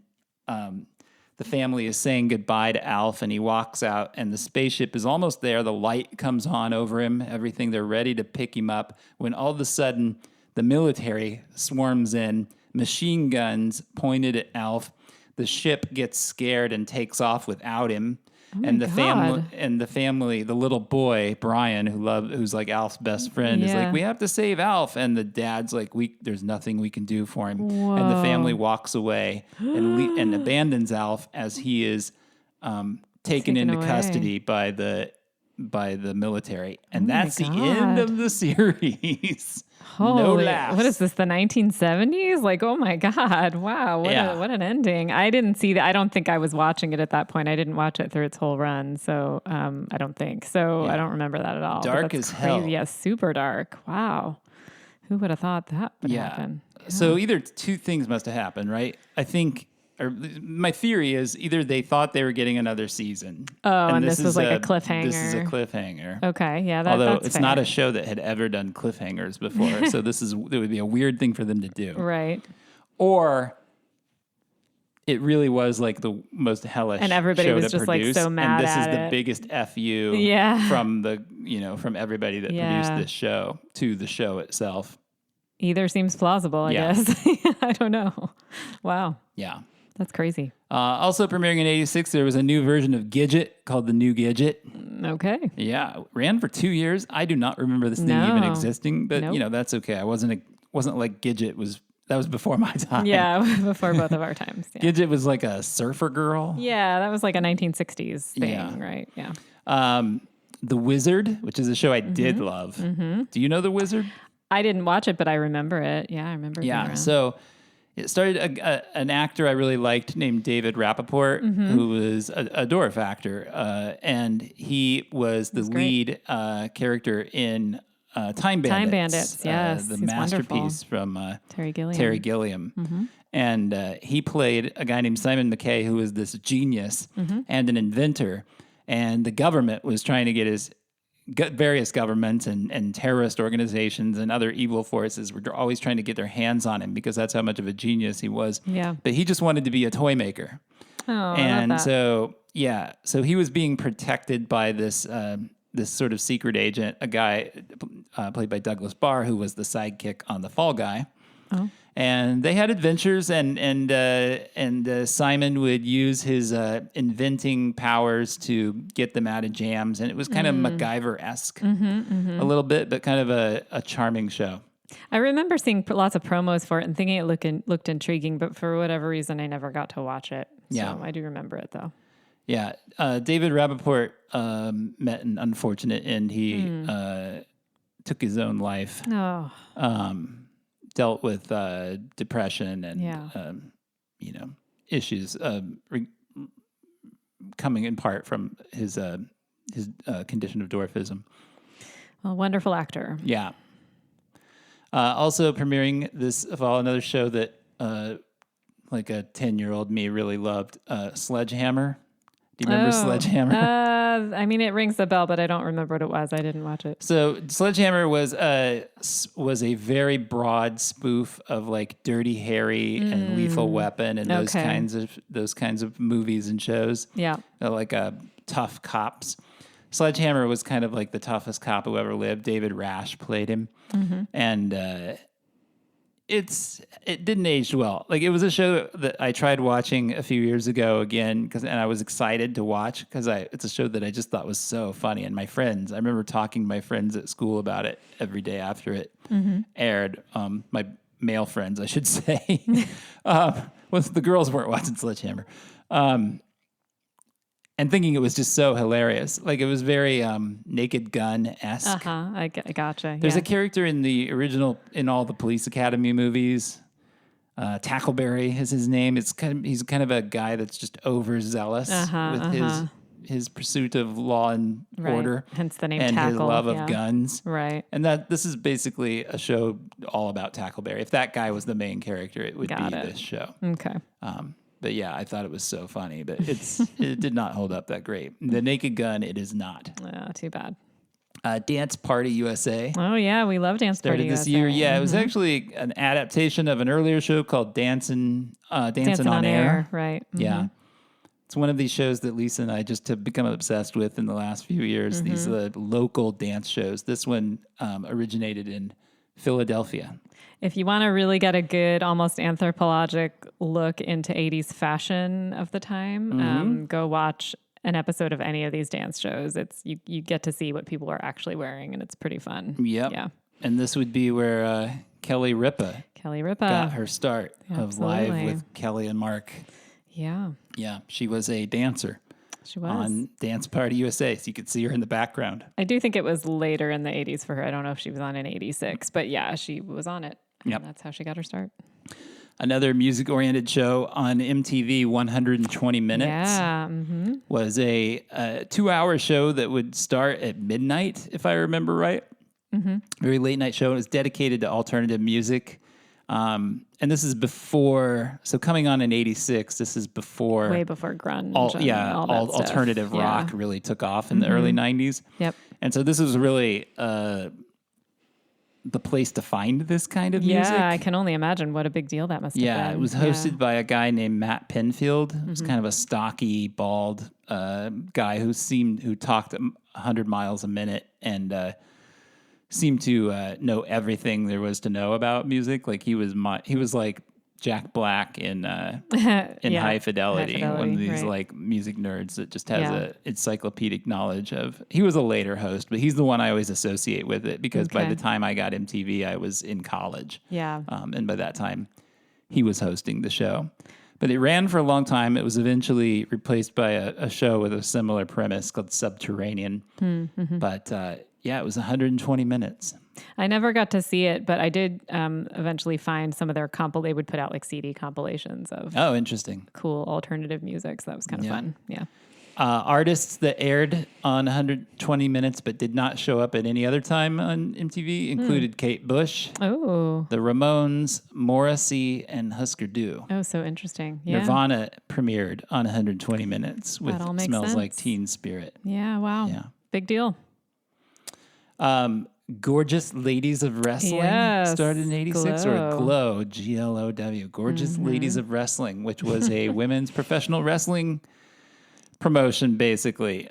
the family is saying goodbye to Alf, and he walks out, and the spaceship is almost there. The light comes on over him, everything. They're ready to pick him up, when all of a sudden the military swarms in, machine guns pointed at Alf. The ship gets scared and takes off without him. The family, the little boy, Brian, who's like Alf's best friend, is like, we have to save Alf. And the dad's like, there's nothing we can do for him. Whoa. And the family walks away and abandons Alf as he is taken into custody by the military. And that's the end of the series. Holy, no laughs. What is this, the 1970s? Like, oh my God, wow, what an ending. I didn't see that. I don't think I was watching it at that point. I didn't watch it through its whole run, so I don't think. So I don't remember that at all. Dark as hell. Yeah, super dark. Wow. Who would have thought that would happen? Yeah. So either two things must have happened, right? I think... my theory is either they thought they were getting another season. Oh, and this was like a cliffhanger. This is a cliffhanger. Okay, yeah. Although that's it's not a show that had ever done cliffhangers before, so it would be a weird thing for them to do. Right. Or it really was like the most hellish and everybody show was to just produce, like so mad and this at is the it. biggest FU from everybody that produced this show to the show itself. Either seems plausible, I guess. I don't know. Wow. Yeah. That's crazy. Also premiering in 86, there was a new version of Gidget called The New Gidget. Okay. Yeah. Ran for 2 years. I do not remember this thing even existing, but that's okay. I wasn't like Gidget that was before my time. Yeah, before both of our times. Yeah. Gidget was like a surfer girl. Yeah, that was like a 1960s thing, right? Yeah. The Wizard, which is a show I did love. Mm-hmm. Do you know The Wizard? I didn't watch it, but I remember it. Yeah, I remember it. Yeah, so... It started an actor I really liked named David Rappaport, who was a Dorff actor, and he was the lead character in Time Bandits. Time Bandits, yes. The masterpiece from Terry Gilliam. Mm-hmm. And he played a guy named Simon McKay, who was this genius and an inventor, and the government was trying to get various governments and terrorist organizations and other evil forces were always trying to get their hands on him because that's how much of a genius he was. Yeah. But he just wanted to be a toy maker. Oh, and so he was being protected by this sort of secret agent, a guy played by Douglas Barr, who was the sidekick on The Fall Guy. Oh. And they had adventures, and Simon would use his inventing powers to get them out of jams, and it was kind of MacGyver-esque a little bit, but kind of a charming show. I remember seeing lots of promos for it and thinking it looked intriguing, but for whatever reason, I never got to watch it. So I do remember it, though. Yeah. David Rappaport met an unfortunate end. He took his own life. Oh. Dealt with depression and issues coming in part from his condition of dwarfism. A wonderful actor. Yeah. Also premiering this fall, another show that like a 10-year-old me really loved, Sledgehammer. Do you remember Sledgehammer? I mean, it rings a bell, but I don't remember what it was. I didn't watch it. So Sledgehammer was a very broad spoof of like Dirty Harry and Lethal Weapon and those kinds of movies and shows. Yeah, like tough cops. Sledgehammer was kind of like the toughest cop who ever lived. David Rash played him, and it didn't age well. Like, it was a show that I tried watching a few years ago again and I was excited to watch because it's a show that I just thought was so funny. And I remember talking to my friends at school about it every day after it aired. My male friends, I should say. The girls weren't watching Sledgehammer. and thinking it was just so hilarious. Like it was very Naked Gun-esque. I gotcha. There's a character in the original, in all the Police Academy movies. Tackleberry is his name. He's kind of a guy that's just overzealous with his pursuit of law and order. Hence the name and Tackle. His love of guns. Right. And this is basically a show all about Tackleberry. If that guy was the main character, it would be this show. Okay. But yeah, I thought it was so funny, but it did not hold up that great. The Naked Gun, it is not. Too bad. Dance Party USA. Oh yeah, we love Dance Party USA. Started this year. Yeah, it was actually an adaptation of an earlier show called Dancing on Air. Right. Mm-hmm. Yeah. It's one of these shows that Lisa and I just have become obsessed with in the last few years. Mm-hmm. These local dance shows. This one originated in Philadelphia. If you want to really get a good, almost anthropologic look into 80s fashion of the time, go watch an episode of any of these dance shows. You get to see what people are actually wearing, and it's pretty fun. Yep. Yeah. And this would be where Kelly Ripa got her start of Live with Kelly and Mark. Yeah. Yeah. She was a dancer. She was. On Dance Party USA, so you could see her in the background. I do think it was later in the 80s for her. I don't know if she was on in 86, but yeah, she was on it. Yep. That's how she got her start. Another music-oriented show on MTV, 120 Minutes, was a 2-hour show that would start at midnight, if I remember right. Mm-hmm. Very late-night show. It was dedicated to alternative music. And this is before, so coming on in 86, this is before. Way before grunge. All alternative rock really took off in the early 90s. Yep. And so this was really the place to find this kind of music. Yeah, I can only imagine what a big deal that must have been. Yeah, it was hosted by a guy named Matt Penfield. It was kind of a stocky, bald guy who talked 100 miles a minute and seemed to know everything there was to know about music. Like he was like Jack Black in High Fidelity, one of these like music nerds that just has a encyclopedic knowledge of. He was a later host, but he's the one I always associate with it because by the time I got MTV, I was in college. Yeah, and by that time, he was hosting the show. But it ran for a long time. It was eventually replaced by a show with a similar premise called Subterranean. Mm-hmm. But it was 120 minutes. I never got to see it, but I did eventually find some of their they would put out like CD compilations of interesting, cool alternative music. So that was kind of fun. Yeah. Artists that aired on 120 Minutes but did not show up at any other time on MTV included Kate Bush, the Ramones, Morrissey, and Husker Du. Oh, so interesting. Yeah. Nirvana premiered on 120 Minutes with Smells Like Teen Spirit. Yeah, wow. Yeah. Big deal. Gorgeous Ladies of Wrestling started in 86, or GLOW, GLOW, Gorgeous Ladies of Wrestling, which was a women's professional wrestling promotion, basically.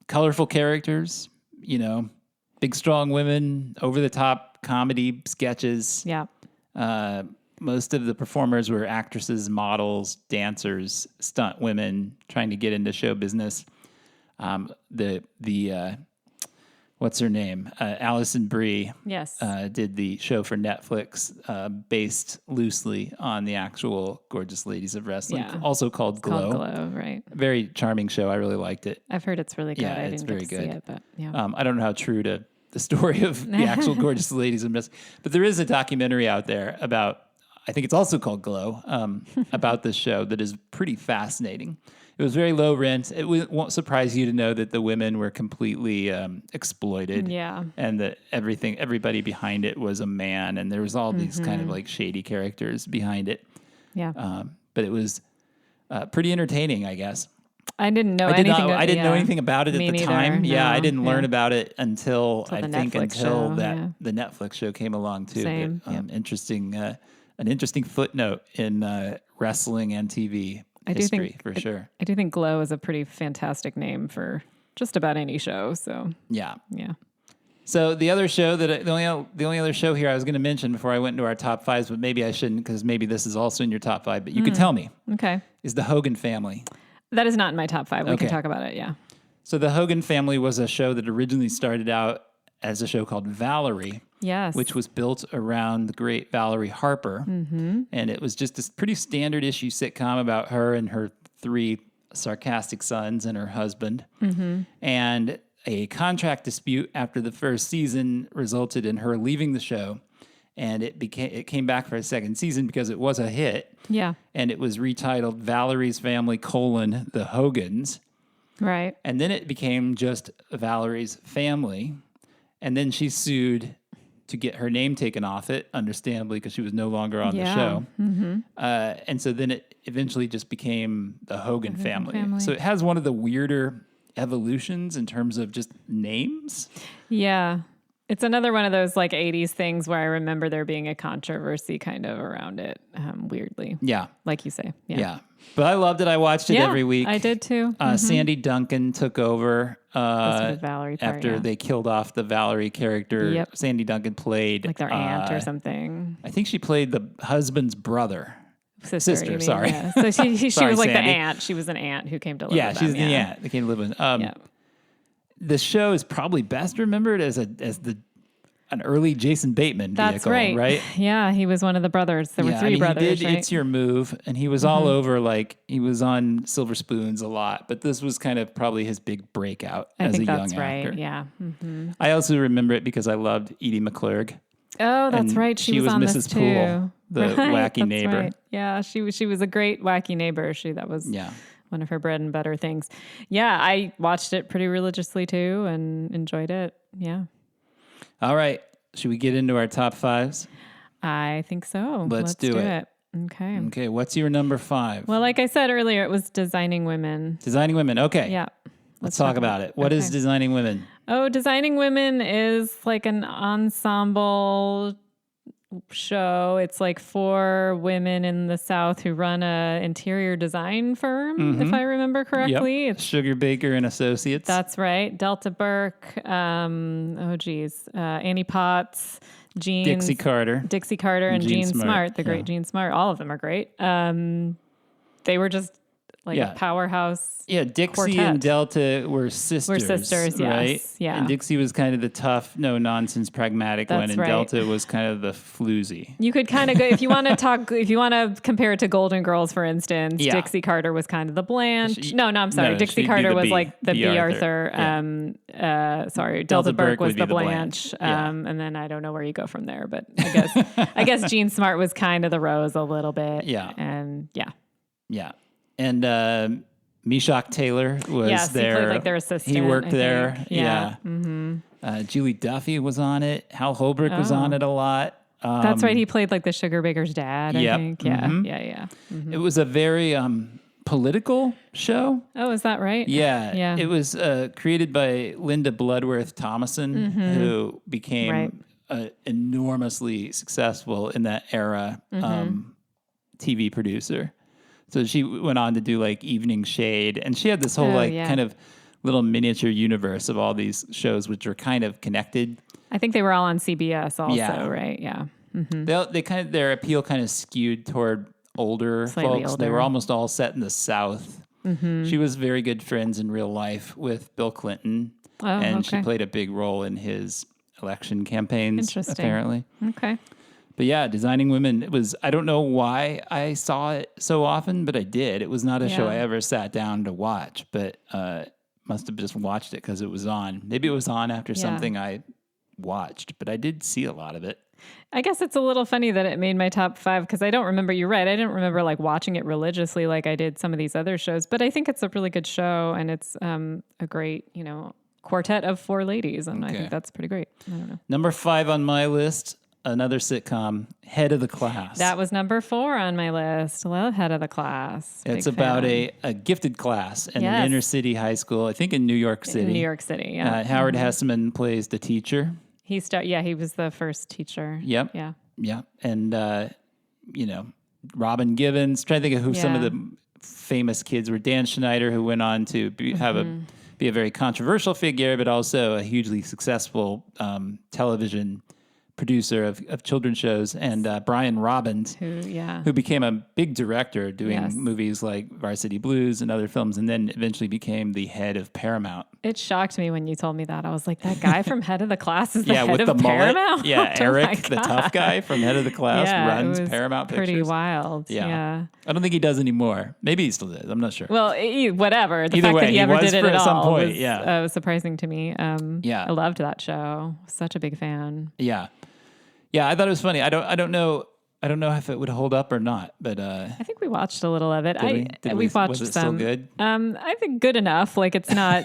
Colorful characters, big, strong women, over-the-top comedy sketches. Yeah. Most of the performers were actresses, models, dancers, stunt women trying to get into show business. What's her name? Alison Brie. Yes. Did the show for Netflix based loosely on the actual Gorgeous Ladies of Wrestling, also called GLOW. Called GLOW, right. Very charming show. I really liked it. I've heard it's really good. Yeah, I didn't get to see it, but I don't know how true to the story of the actual Gorgeous Ladies of Wrestling, but there is a documentary out there about, I think it's also called GLOW, about this show that is pretty fascinating. It was very low rent. It won't surprise you to know that the women were completely exploited. Yeah. And that everybody behind it was a man. And there was all these kind of like shady characters behind it. Yeah. But it was pretty entertaining, I guess. I didn't know anything. I didn't know anything about it at the time. No, I didn't learn about it until the Netflix show came along too. Same. But, interesting, an interesting footnote in wrestling and TV. History, for sure. I do think GLOW is a pretty fantastic name for just about any show. So yeah. So the other show the only other show here I was going to mention before I went into our top fives, but maybe I shouldn't because maybe this is also in your top five. But you could tell me. Okay. Is the Hogan Family? That is not in my top five. We can talk about it. Yeah. So the Hogan Family was a show that originally started out as a show called Valerie. Yes. Which was built around the great Valerie Harper. Mm-hmm. And it was just this pretty standard issue sitcom about her and her three sarcastic sons and her husband. And a contract dispute after the first season resulted in her leaving the show. And it came back for a second season because it was a hit. Yeah. And it was retitled Valerie's Family: The Hogans. Right. And then it became just Valerie's Family. And then she sued to get her name taken off it, understandably, because she was no longer on the show. And so then it eventually just became the Hogan family. So it has one of the weirder evolutions in terms of just names. Yeah. It's another one of those like 80s things where I remember there being a controversy kind of around it, weirdly. Yeah. Like you say. Yeah. But I loved it. I watched it every week. I did too. Sandy Duncan took over Valerie part, after they killed off the Valerie character. Yep. Sandy Duncan played... like their aunt or something. I think she played the husband's brother. Sister, sorry. Yeah. So she Sorry, was like Sandy. the aunt. She was an aunt who came to live with them. She's the aunt that came to live with them. The show is probably best remembered as an early Jason Bateman vehicle. That's right? Yeah, he was one of the brothers. There were three brothers, he did It's Your Move, and he was all over, like, he was on Silver Spoons a lot, but this was kind of probably his big breakout as a young actor. Right, yeah. I also remember it because I loved Edie McClurg. Oh, that's right. She was on Mrs. this too. Poole, the wacky neighbor. Right. Yeah, she was a great wacky neighbor. That was one of her bread and butter things. Yeah, I watched it pretty religiously too and enjoyed it. Yeah. All right. Should we get into our top fives? I think so. Let's do it. Okay. Okay. What's your number 5? Well, like I said earlier, it was Designing Women. Designing Women. Okay. Yeah. Let's talk about it. What is Designing Women? Oh, Designing Women is like an ensemble show. It's like 4 women in the South who run a interior design firm, if I remember correctly. Yep. It's Sugar Baker and Associates. That's right. Delta Burke. Annie Potts. Dixie Carter, and Jean Smart. The great Jean Smart. All of them are great. They were just like a powerhouse. Yeah, Dixie quartet. and Delta were sisters. Yes. Right? Yeah. And Dixie was kind of the tough, no nonsense, pragmatic one, and Delta was kind of the floozy. You could kind of go if you want to compare it to Golden Girls, for instance. Yeah. Dixie Carter was kind of the Blanche. I'm sorry. Dixie Carter was like the B. Arthur. Delta Burke was the Blanche. And then I don't know where you go from there, but I guess Jean Smart was kind of the Rose a little bit. Yeah. And Yeah. And Meshock Taylor was there. He played like their assistant. He worked there. Think. Yeah. Julie Duffy was on it. Hal Holbrook was on it a lot. That's right. He played like the Sugar Baker's dad, I think. Yeah. Yeah. It was a very political show. Oh, is that right? Yeah. It was created by Linda Bloodworth Thomason, who became enormously successful in that era TV producer. So she went on to do like Evening Shade, and she had this whole kind of little miniature universe of all these shows, which were kind of connected. I think they were all on CBS also, right? Yeah. Their appeal kind of skewed toward older folks. They were almost all set in the South. She was very good friends in real life with Bill Clinton, and she played a big role in his election campaigns, apparently. Okay. But yeah, Designing Women, I don't know why I saw it so often, but I did. It was not a show I ever sat down to watch, but must have just watched it because it was on. Maybe it was on after something I watched, but I did see a lot of it. I guess it's a little funny that it made my top 5 because I don't remember, you're right, I didn't remember like watching it religiously like I did some of these other shows, but I think it's a really good show and it's a great, quartet of 4 ladies, and I think that's pretty great. I don't know. Number 5 on my list, another sitcom, Head of the Class. That was number 4 on my list. Love Head of the Class. It's about a gifted class in an inner city high school, I think in New York City. In New York City, yeah. Howard Hesseman plays the teacher. He was the first teacher. Yep. Yeah. Yeah. And, Robin Givens, trying to think of who some of the famous kids were. Dan Schneider, who went on to be a very controversial figure, but also a hugely successful television producer of children's shows, and Brian Robbins, who became a big director doing movies like Varsity Blues and other films, and then eventually became the head of Paramount. It shocked me when you told me that. I was like, that guy from Head of the Class is the head with of the Paramount? mullet. Yeah, Eric, the tough guy from Head of the Class, runs it was Paramount pretty Pictures. Wild. Yeah. I don't think he does anymore. Maybe he still does. I'm not sure. Well, whatever. The Either fact way, that he ever did it at some all point, was surprising to me. I loved that show. Such a big fan. Yeah. Yeah, I thought it was funny. I don't know if it would hold up or not, but I think we watched a little of it. We've watched was it some. Still good? I think good enough. Like it's not,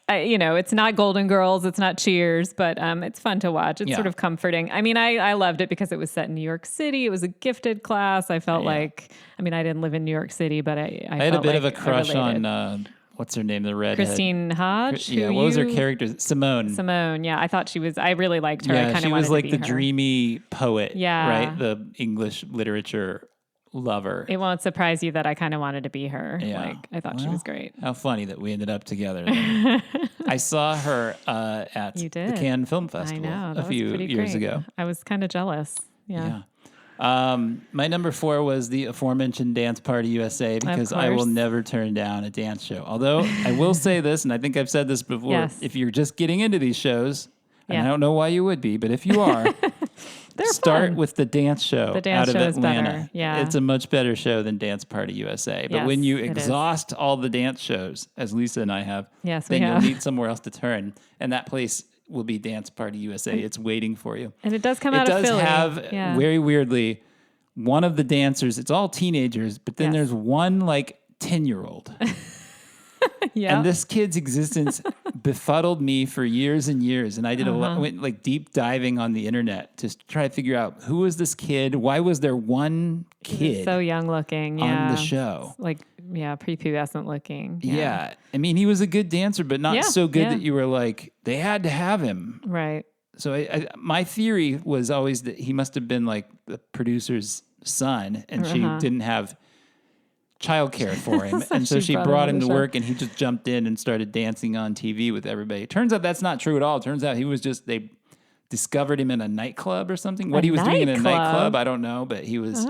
it's not Golden Girls, it's not Cheers, but it's fun to watch. It's sort of comforting. I mean, I loved it because it was set in New York City. It was a gifted class. I felt like, I mean, I didn't live in New York City, but I had a bit of a crush on. What's her name? The redhead. Christine Hodge. Yeah. What was her character? Simone. Simone. Yeah. I thought she was. I really liked her. Yeah, I kind she of was like the her. dreamy poet. Yeah. Right. The English literature lover. It won't surprise you that I kind of wanted to be her. Yeah. Like I thought she was great. How funny that we ended up together. I saw her at the Cannes Film Festival a few years ago. I was kind of jealous. Yeah. My number 4 was the aforementioned Dance Party USA because I will never turn down a dance show. Although I will say this, and I think I've said this before, if you're just getting into these shows, and I don't know why you would be, but if you are, start with the dance show out of Atlanta. Yeah. It's a much better show than Dance Party USA. But when you exhaust all the dance shows, as Lisa and I have, then you'll need somewhere else to turn. And that place will be Dance Party USA. It's waiting for you. And it does come out of Philly. It does have, very weirdly, one of the dancers, it's all teenagers, but then there's one like 10-year-old. And this kid's existence befuddled me for years and years. And I did went like deep diving on the internet to try to figure out who was this kid? Why was there one kid so young looking on the show? Like, prepubescent looking. Yeah. I mean, he was a good dancer, but not so good that you were like, they had to have him. Right. So my theory was always that he must have been like the producer's son and she didn't have childcare for him. And so she brought him to work and he just jumped in and started dancing on TV with everybody. It turns out that's not true at all. It turns out he was they discovered him in a nightclub or something. What he was doing in a nightclub, I don't know, but he was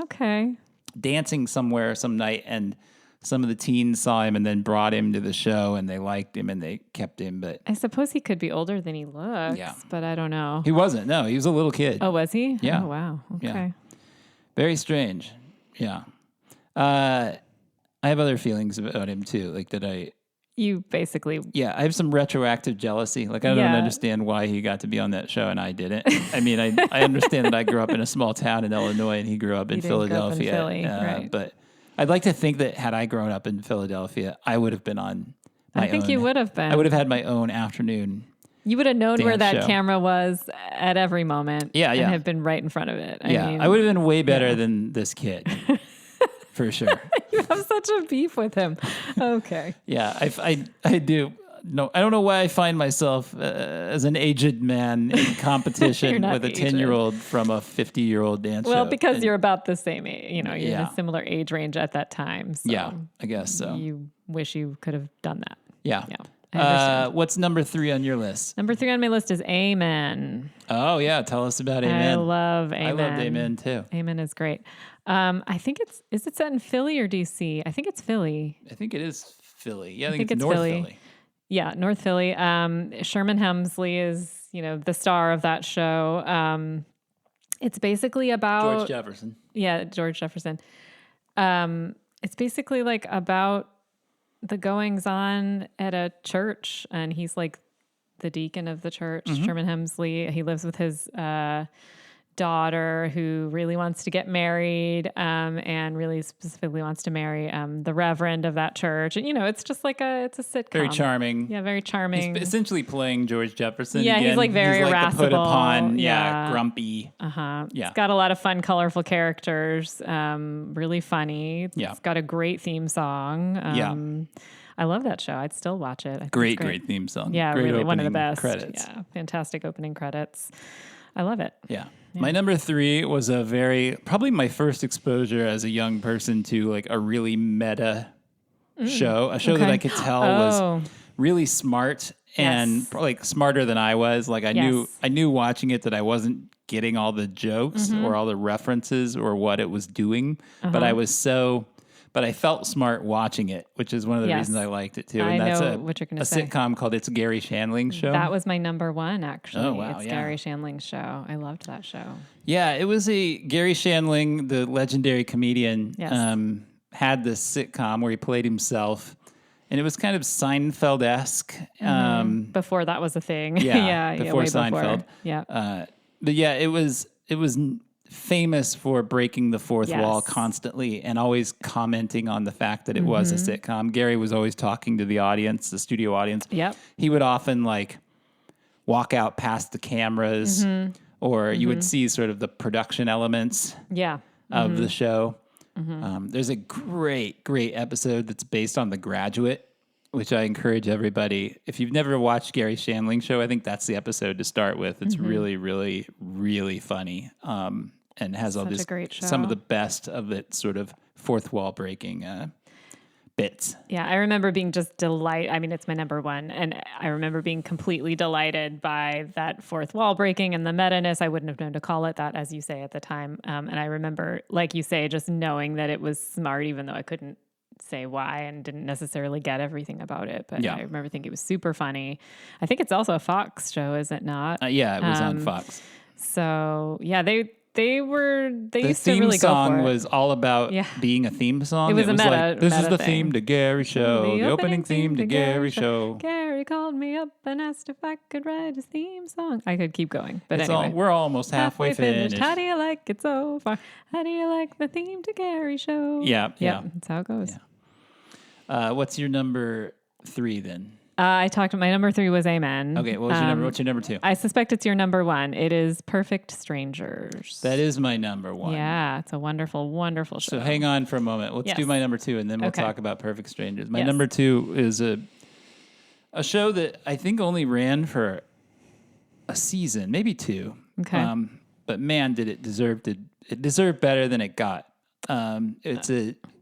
dancing somewhere some night and some of the teens saw him and then brought him to the show and they liked him and they kept him. But I suppose he could be older than he looks, but I don't know. He wasn't. No, he was a little kid. Oh, was he? Yeah. Oh, wow. Okay. Yeah. Very strange. Yeah. I have other feelings about him too. Like you basically... Yeah, I have some retroactive jealousy. Like I don't understand why he got to be on that show and I didn't. I mean, I understand that I grew up in a small town in Illinois and he grew up in Philadelphia. Grow up in Philly, right. But I'd like to think that had I grown up in Philadelphia, I would have been on my own. I think you would have been. I would have had my own afternoon. You would have known where that camera was at every moment. Yeah. And have been right in front of it. I would have been way better than this kid. For sure. You have such a beef with him. Okay. Yeah, I do. No, I don't know why I find myself as an aged man in competition with a 10-year-old from a 50-year-old dancer. Well, because you're about the same age. You're in a similar age range at that time. So yeah, I guess so. You wish you could have done that. Yeah. What's number 3 on your list? Number 3 on my list is Amen. Oh, yeah. Tell us about Amen. I love Amen. I loved Amen, too. Amen is great. I think is it set in Philly or DC? I think it's Philly. I think it is Philly. Yeah, I think it's North Philly. Yeah, North Philly. Sherman Hemsley is, the star of that show. It's basically about... George Jefferson. Yeah, George Jefferson. It's basically like about the goings-on at a church, and he's like the deacon of the church, Sherman Hemsley. He lives with his daughter who really wants to get married and really specifically wants to marry the reverend of that church. And, it's just like it's a sitcom. Very charming. Yeah, very charming. He's essentially playing George Jefferson again. He's like very irascible. Put upon, grumpy. Yeah. It's got a lot of fun, colorful characters, really funny. It's got a great theme song. I love that show. I'd still watch it. Great theme song. Yeah, great really one of the best. Credits. Yeah, fantastic opening credits. I love it. Yeah. My number 3 was probably my first exposure as a young person to like a really meta show, a show that I could tell was really smart and like smarter than I was. Like I knew watching it that I wasn't getting all the jokes or all the references or what it was doing, but but I felt smart watching it, which is one of the reasons I liked it too. And I that's know what you're going to say. A sitcom called It's Gary Shandling's Show. That was my number one, actually. Oh, wow. It's Gary Shandling's show. I loved that show. Yeah, it was Gary Shandling, the legendary comedian, Yes. had this sitcom where he played himself. And it was kind of Seinfeld-esque. Before that was a thing. Before Seinfeld. Before. Yeah. But yeah, it was famous for breaking the fourth wall constantly and always commenting on the fact that it was a sitcom. Gary was always talking to the audience, the studio audience. Yep. He would often like walk out past the cameras or you would see sort of the production elements of the show. There's a great episode that's based on The Graduate, which I encourage everybody. If you've never watched Gary Shandling's show, I think that's the episode to start with. It's really, really, really funny, and has all this some of the best of it sort of fourth wall breaking bits. Yeah, I remember being just delighted. I mean, it's my number one. And I remember being completely delighted by that fourth wall breaking and the meta-ness. I wouldn't have known to call it that, as you say, at the time. And I remember, like you say, just knowing that it was smart, even though I couldn't say why and didn't necessarily get everything about it. But I remember thinking it was super funny. I think it's also a Fox show, is it not? Yeah, it was on Fox. So, yeah, they used to really go for it. The theme song was all about being a theme song. It was like, this is the thing. theme to Gary Show, the opening theme to Gary Show. Gary called me up and asked if I could write his theme song. I could keep going, but anyway. We're almost halfway finished. How do you like it so far? How do you like the theme to Gary Show? Yeah. That's how it goes. Yeah. What's your number 3 then? My number 3 was Amen. Okay, what's your number 2? I suspect it's your number 1. It is Perfect Strangers. That is my number 1. Yeah, it's a wonderful, wonderful show. So hang on for a moment. Let's do my number 2, and then we'll talk about Perfect Strangers. My number 2 is a show that I think only ran for a season, maybe 2. Okay. But man, did it deserved better than it got.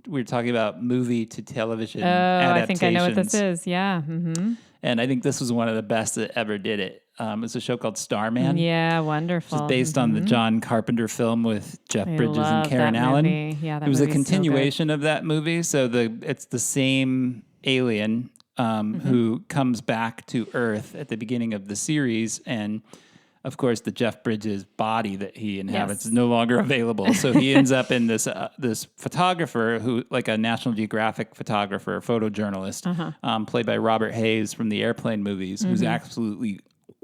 We're talking about movie to television adaptations. I think I know what this is. Yeah. Mm-hmm. And I think this was one of the best that ever did it. It's a show called Starman. Yeah, wonderful. Which is based on the John Carpenter film with Jeff Bridges and Karen Allen. Yeah, it was a continuation of that movie. So it's the same alien who comes back to Earth at the beginning of the series, and of course, the Jeff Bridges body that he inhabits is no longer available. So he ends up in this photographer who, like a National Geographic photographer, photojournalist, played by Robert Hayes from the Airplane movies, who's absolutely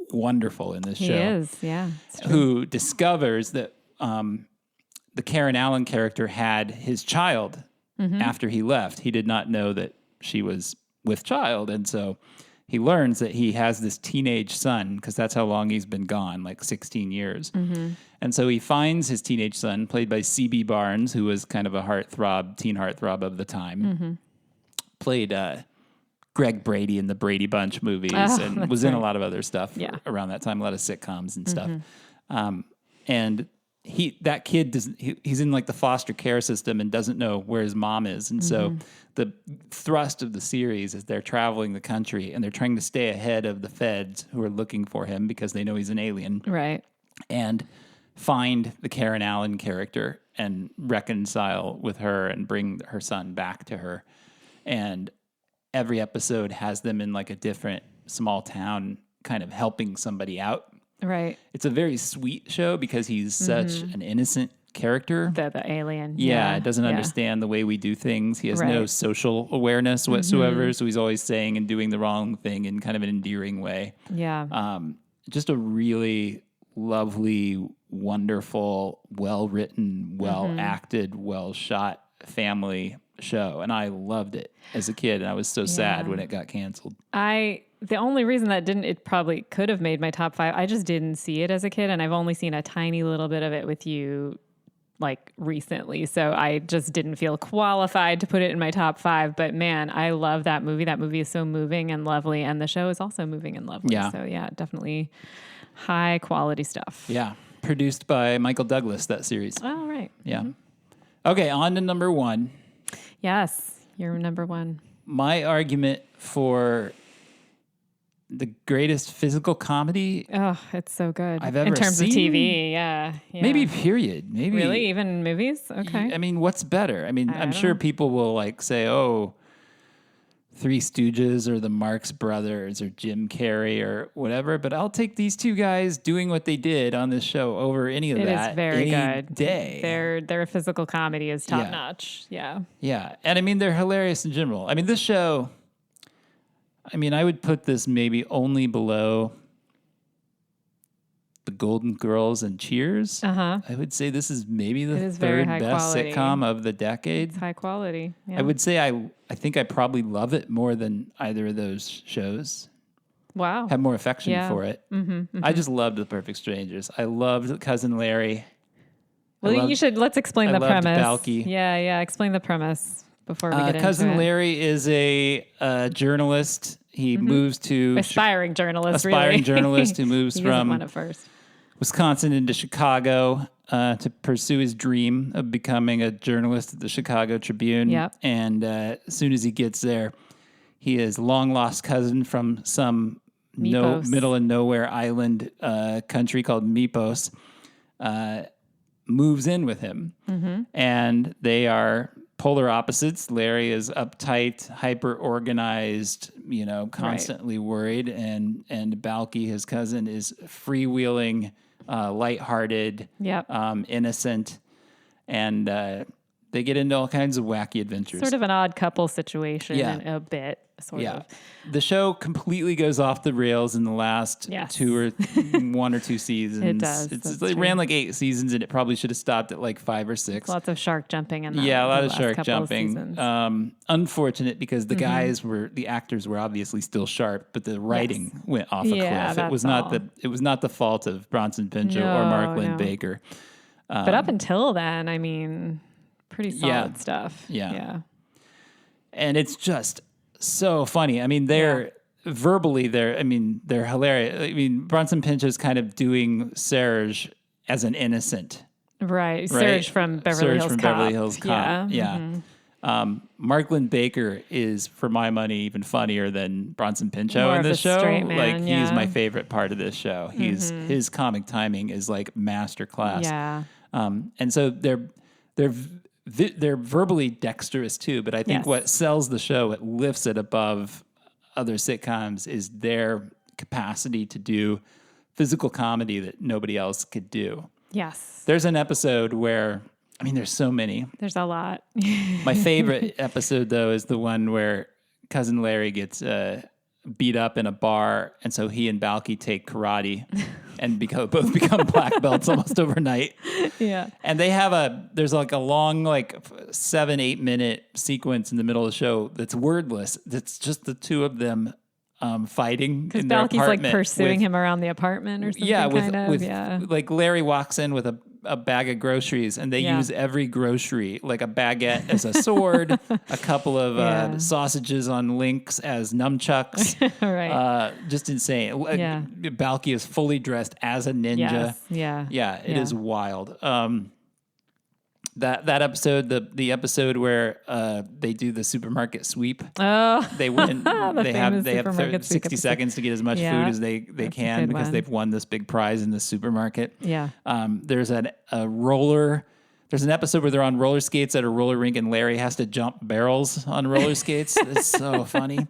wonderful in this show. He is, yeah. Who discovers that the Karen Allen character had his child after he left. He did not know that she was with child, and so he learns that he has this teenage son, because that's how long he's been gone, like 16 years. And so he finds his teenage son, played by C.B. Barnes, who was kind of a teen heartthrob of the time. Played Greg Brady in the Brady Bunch movies and was in a lot of other stuff around that time, a lot of sitcoms and stuff. And that kid he's in like the foster care system and doesn't know where his mom is. And so the thrust of the series is they're traveling the country and they're trying to stay ahead of the feds who are looking for him because they know he's an alien. Right. And find the Karen Allen character and reconcile with her and bring her son back to her. And every episode has them in like a different small town kind of helping somebody out. Right. It's a very sweet show because he's such an innocent character. The alien. Yeah, doesn't understand the way we do things. He has no social awareness whatsoever, so he's always saying and doing the wrong thing in kind of an endearing way. Yeah. Just a really lovely, wonderful, well-written, well-acted, well-shot family show. And I loved it as a kid, and I was so sad when it got canceled. The only reason that it probably could have made my top 5, I just didn't see it as a kid, and I've only seen a tiny little bit of it with you like recently. So I just didn't feel qualified to put it in my top 5. But man, I love that movie. That movie is so moving and lovely, and the show is also moving and lovely. Yeah. So yeah, definitely high quality stuff. Yeah. Produced by Michael Douglas, that series. Oh, right. Yeah. Okay, on to number 1. Yes, you're number 1. My argument for the greatest physical comedy. Oh, it's so good. I've ever in terms seen. of TV, yeah. Maybe period. Maybe really even movies. Okay. I mean, what's better? I mean, I'm sure people will like say, "Oh, Three Stooges or the Marx Brothers or Jim Carrey or whatever," but I'll take these two guys doing what they did on this show over any of that. It is very any good. Day. Their physical comedy is top notch. Yeah. Yeah, and I mean they're hilarious in general. I mean this show. I mean, I would put this maybe only below The Golden Girls and Cheers. I would say this is maybe the third best sitcom of the decade. It's high quality. Yeah. I would say I think I probably love it more than either of those shows. Wow. Have more affection for it. I just loved The Perfect Strangers. I loved Cousin Larry. Well, let's explain the premise. Balky. Yeah. Explain the premise before we get into it. Cousin Larry is a journalist. He moves to aspiring journalist who moves from Wisconsin into Chicago to pursue his dream of becoming a journalist at the Chicago Tribune. Yep. And as soon as he gets there, his long lost cousin from some middle of nowhere island country called Mipos moves in with him, and they are polar opposites. Larry is uptight, hyper organized, constantly worried, and Balky, his cousin, is freewheeling, lighthearted, innocent, and they get into all kinds of wacky adventures. Sort of an odd couple situation, a bit. Sort of. The show completely goes off the rails in the last one or two seasons. It does. It ran like 8 seasons, and it probably should have stopped at like 5 or 6. Lots of shark jumping in that. Yeah, a lot of shark jumping. Unfortunate because the the actors were obviously still sharp, but the writing went off a cliff. It was not the fault of Bronson Pinchot or Mark Lynn Baker. But up until then, I mean, pretty solid stuff. Yeah. And it's just so funny. I mean, they're hilarious. I mean, Bronson Pinchot's kind of doing Serge as an innocent. Right. Serge from Beverly Hills Cop. Yeah. Mark Lynn Baker is, for my money, even funnier than Bronson Pinchot in this show. Man, he's my favorite part of this show. His comic timing is like masterclass. Yeah. And so they're verbally dexterous too, but I think what sells the show, what lifts it above other sitcoms, is their capacity to do physical comedy that nobody else could do. Yes. There's an episode where, I mean, there's so many. There's a lot. My favorite episode, though, is the one where Cousin Larry gets beat up in a bar, and so he and Balky take karate and both become black belts almost overnight. Yeah. And there's like a long 7-8 minute sequence in the middle of the show that's wordless. That's just the two of them fighting in their apartment. Because Balky's like pursuing him around the apartment or something. Like Larry walks in with a bag of groceries, and they use every grocery, like a baguette as a sword, a couple of sausages on links as nunchucks. Right. Just insane. Balky is fully dressed as a ninja. Yes. It is wild. That episode, the episode where they do the supermarket sweep. Oh, they win. they have 60 seconds to get as much food as they can because they've won this big prize in the supermarket. Yeah. There's an episode where they're on roller skates at a roller rink, and Larry has to jump barrels on roller skates. It's so funny.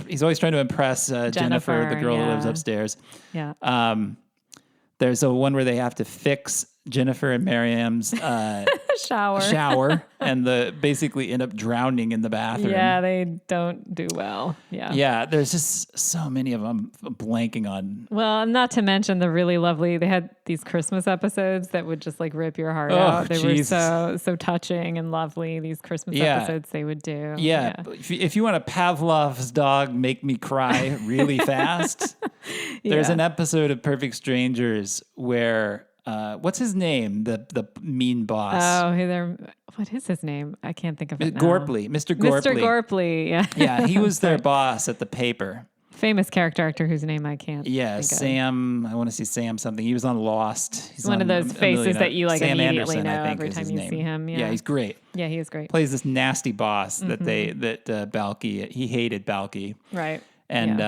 He's always trying to impress Jennifer, the girl who lives upstairs. Yeah. There's a one where they have to fix Jennifer and Miriam's shower, and basically end up drowning in the bathroom. Yeah, they don't do well. Yeah. There's just so many of them blanking on. Well, not to mention the really lovely. They had these Christmas episodes that would just like rip your heart out. They were so touching and lovely. These Christmas episodes they would do. Yeah. If you want a Pavlov's dog make me cry really fast, there's an episode of Perfect Strangers where. What's his name? The mean boss. Oh, what is his name? I can't think of it now. Gorpley. Mr. Gorpley. Mr. Gorpley, yeah. Yeah, he was their boss at the paper. Famous character actor whose name I can't think of. Sam. I want to see Sam something. He was on Lost. He's one of those faces that you like Sam immediately Anderson, know I think, every time you name. see him. Yeah, he's great. Yeah, he is great. Plays this nasty boss that Balky, he hated Balky. Right. And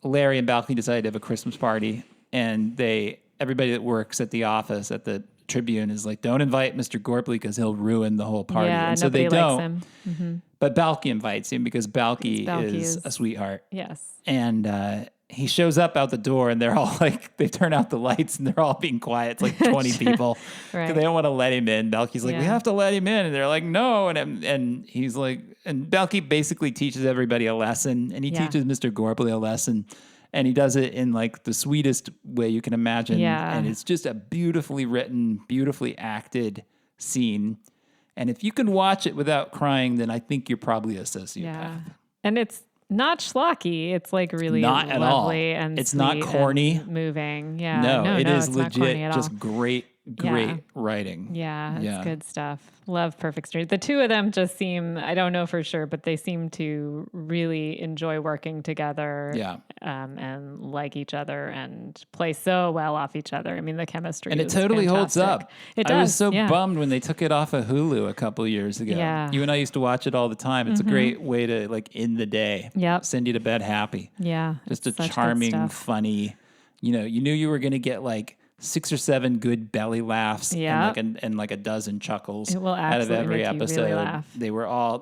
Larry and Balky decide to have a Christmas party, and everybody that works at the office at the Tribune is like, don't invite Mr. Gorpley because he'll ruin the whole party. Yeah, and so nobody they likes don't. him. Mm-hmm. But Balky invites him because Balky is a sweetheart. Yes. And he shows up out the door, and they're all like, they turn out the lights, and they're all being quiet. It's like 20 people. Right. They don't want to let him in. Balky's like, we have to let him in. And they're like, no. And he's like, and Balky basically teaches everybody a lesson, and he teaches Mr. Gorpley a lesson. And he does it in like the sweetest way you can imagine. Yeah. And it's just a beautifully written, beautifully acted scene. And if you can watch it without crying, then I think you're probably a sociopath. Yeah. And it's not schlocky. It's like really not at lovely all. and it's not corny. Moving. Yeah. No, it is it's legit. Just great writing. Yeah, it's good stuff. Love Perfect Strangers. The two of them just seem, I don't know for sure, but they seem to really enjoy working together. Yeah. And like each other and play so well off each other. I mean, the chemistry and is it totally fantastic. holds up. It does. I was so bummed when they took it off of Hulu a couple of years ago. Yeah. You and I used to watch it all the time. It's a great way to like end the day. Yep. Send you to bed happy. Yeah. Just a charming, funny, you knew you were going to get like 6 or 7 good belly laughs and like a dozen chuckles out of every episode. Really laugh.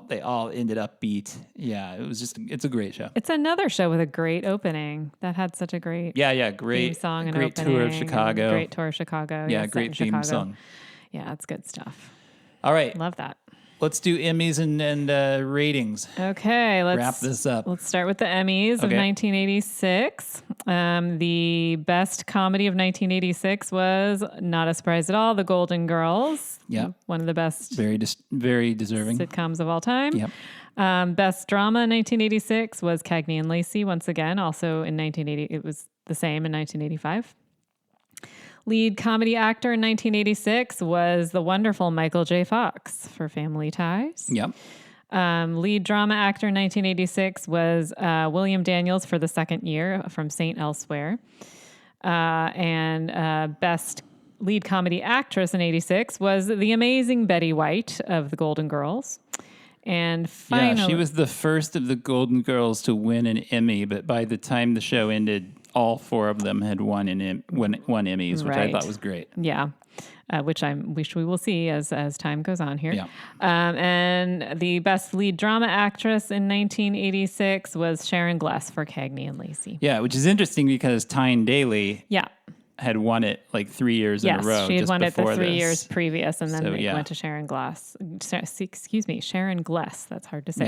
They all ended up beat. Yeah, it's a great show. It's another show with a great opening that had such a great great theme song and great tour of Chicago. Great tour of Chicago. Yeah, great theme song. Yeah, it's good stuff. All right. Love that. Let's do Emmys and ratings. Okay, let's wrap this up. Let's start with the Emmys of 1986. The best comedy of 1986 was, not a surprise at all, The Golden Girls. Yeah, one of the best, very deserving sitcoms of all time. Yep. Best drama in 1986 was Cagney and Lacey. Once again, also in 1980, it was the same in 1985. Lead comedy actor in 1986 was the wonderful Michael J. Fox for Family Ties. Yep. Lead drama actor in 1986 was William Daniels for The Second Year from St. Elsewhere. And best lead comedy actress in 86 was the amazing Betty White of The Golden Girls. And finally, she was the first of the Golden Girls to win an Emmy, but by the time the show ended, all 4 of them had won Emmys, which I thought was great. Yeah, which I wish we will see as time goes on here. Yeah. And the best lead drama actress in 1986 was Sharon Gless for Cagney and Lacey. Yeah, which is interesting because Tyne Daly had won it like 3 years in a row. Yes, she had won it the 3 years this. previous, and then it went to Sharon Gless. Sharon Gless, that's hard to say,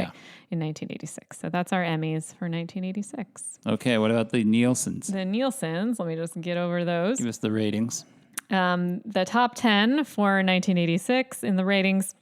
in 1986. So that's our Emmys for 1986. Okay, what about the Nielsen's? The Nielsen's, let me just get over those. Give us the ratings. The top 10 for 1986 in the ratings.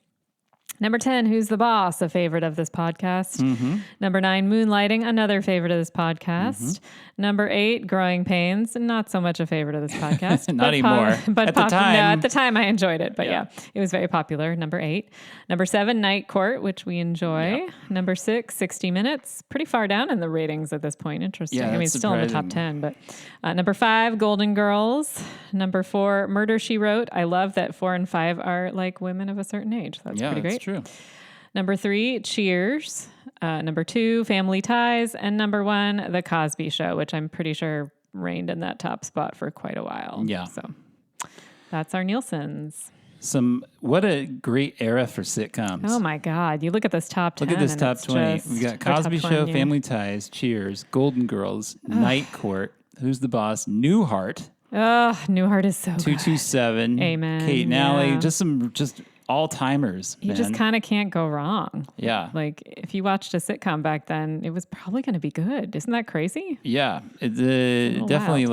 Number 10, Who's the Boss? A favorite of this podcast. Mm-hmm. Number 9, Moonlighting, another favorite of this podcast. Mm-hmm. Number 8, Growing Pains, not so much a favorite of this podcast. Not anymore. But at the time. No, at the time I enjoyed it, but it was very popular. Number 8. Number 7, Night Court, which we enjoy. Yep. Number 6, 60 Minutes, pretty far down in the ratings at this point. Interesting. Yeah, I mean, it's still in the top 10, but number 5, Golden Girls. Number 4, Murder, She Wrote. I love that 4 and 5 are like women of a certain age. That's pretty great. True. Number 3, Cheers. Number 2, Family Ties. And number 1, The Cosby Show, which I'm pretty sure reigned in that top spot for quite a while. Yeah. So that's our Nielsen's. What a great era for sitcoms. Oh my God. You look at this top 10. Look at this top 20. We've got Cosby Show, Family Ties, Cheers, Golden Girls, Night Court, Who's the Boss, Newhart. Oh, Newhart is so 227. Amen. Kate and Allie. Just all-timers, You just kind of can't go wrong. Yeah. Like, if you watched a sitcom back then, it was probably going to be good. Isn't that crazy? Yeah. It definitely,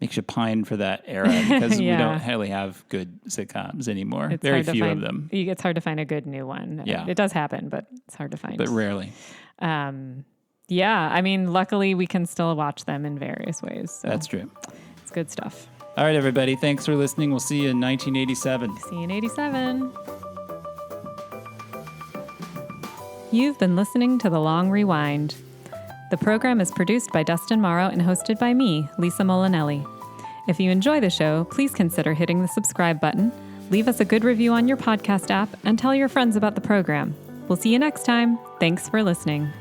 makes you pine for that era because we don't really have good sitcoms anymore. It's very few of them. It's hard to find a good new one. Yeah. It does happen, but it's hard to find. But rarely. Yeah. I mean, luckily, we can still watch them in various ways. So that's true. It's good stuff. All right, everybody. Thanks for listening. We'll see you in 1987. See you in 87. You've been listening to The Long Rewind. The program is produced by Dustin Morrow and hosted by me, Lisa Molinelli. If you enjoy the show, please consider hitting the subscribe button, leave us a good review on your podcast app, and tell your friends about the program. We'll see you next time. Thanks for listening.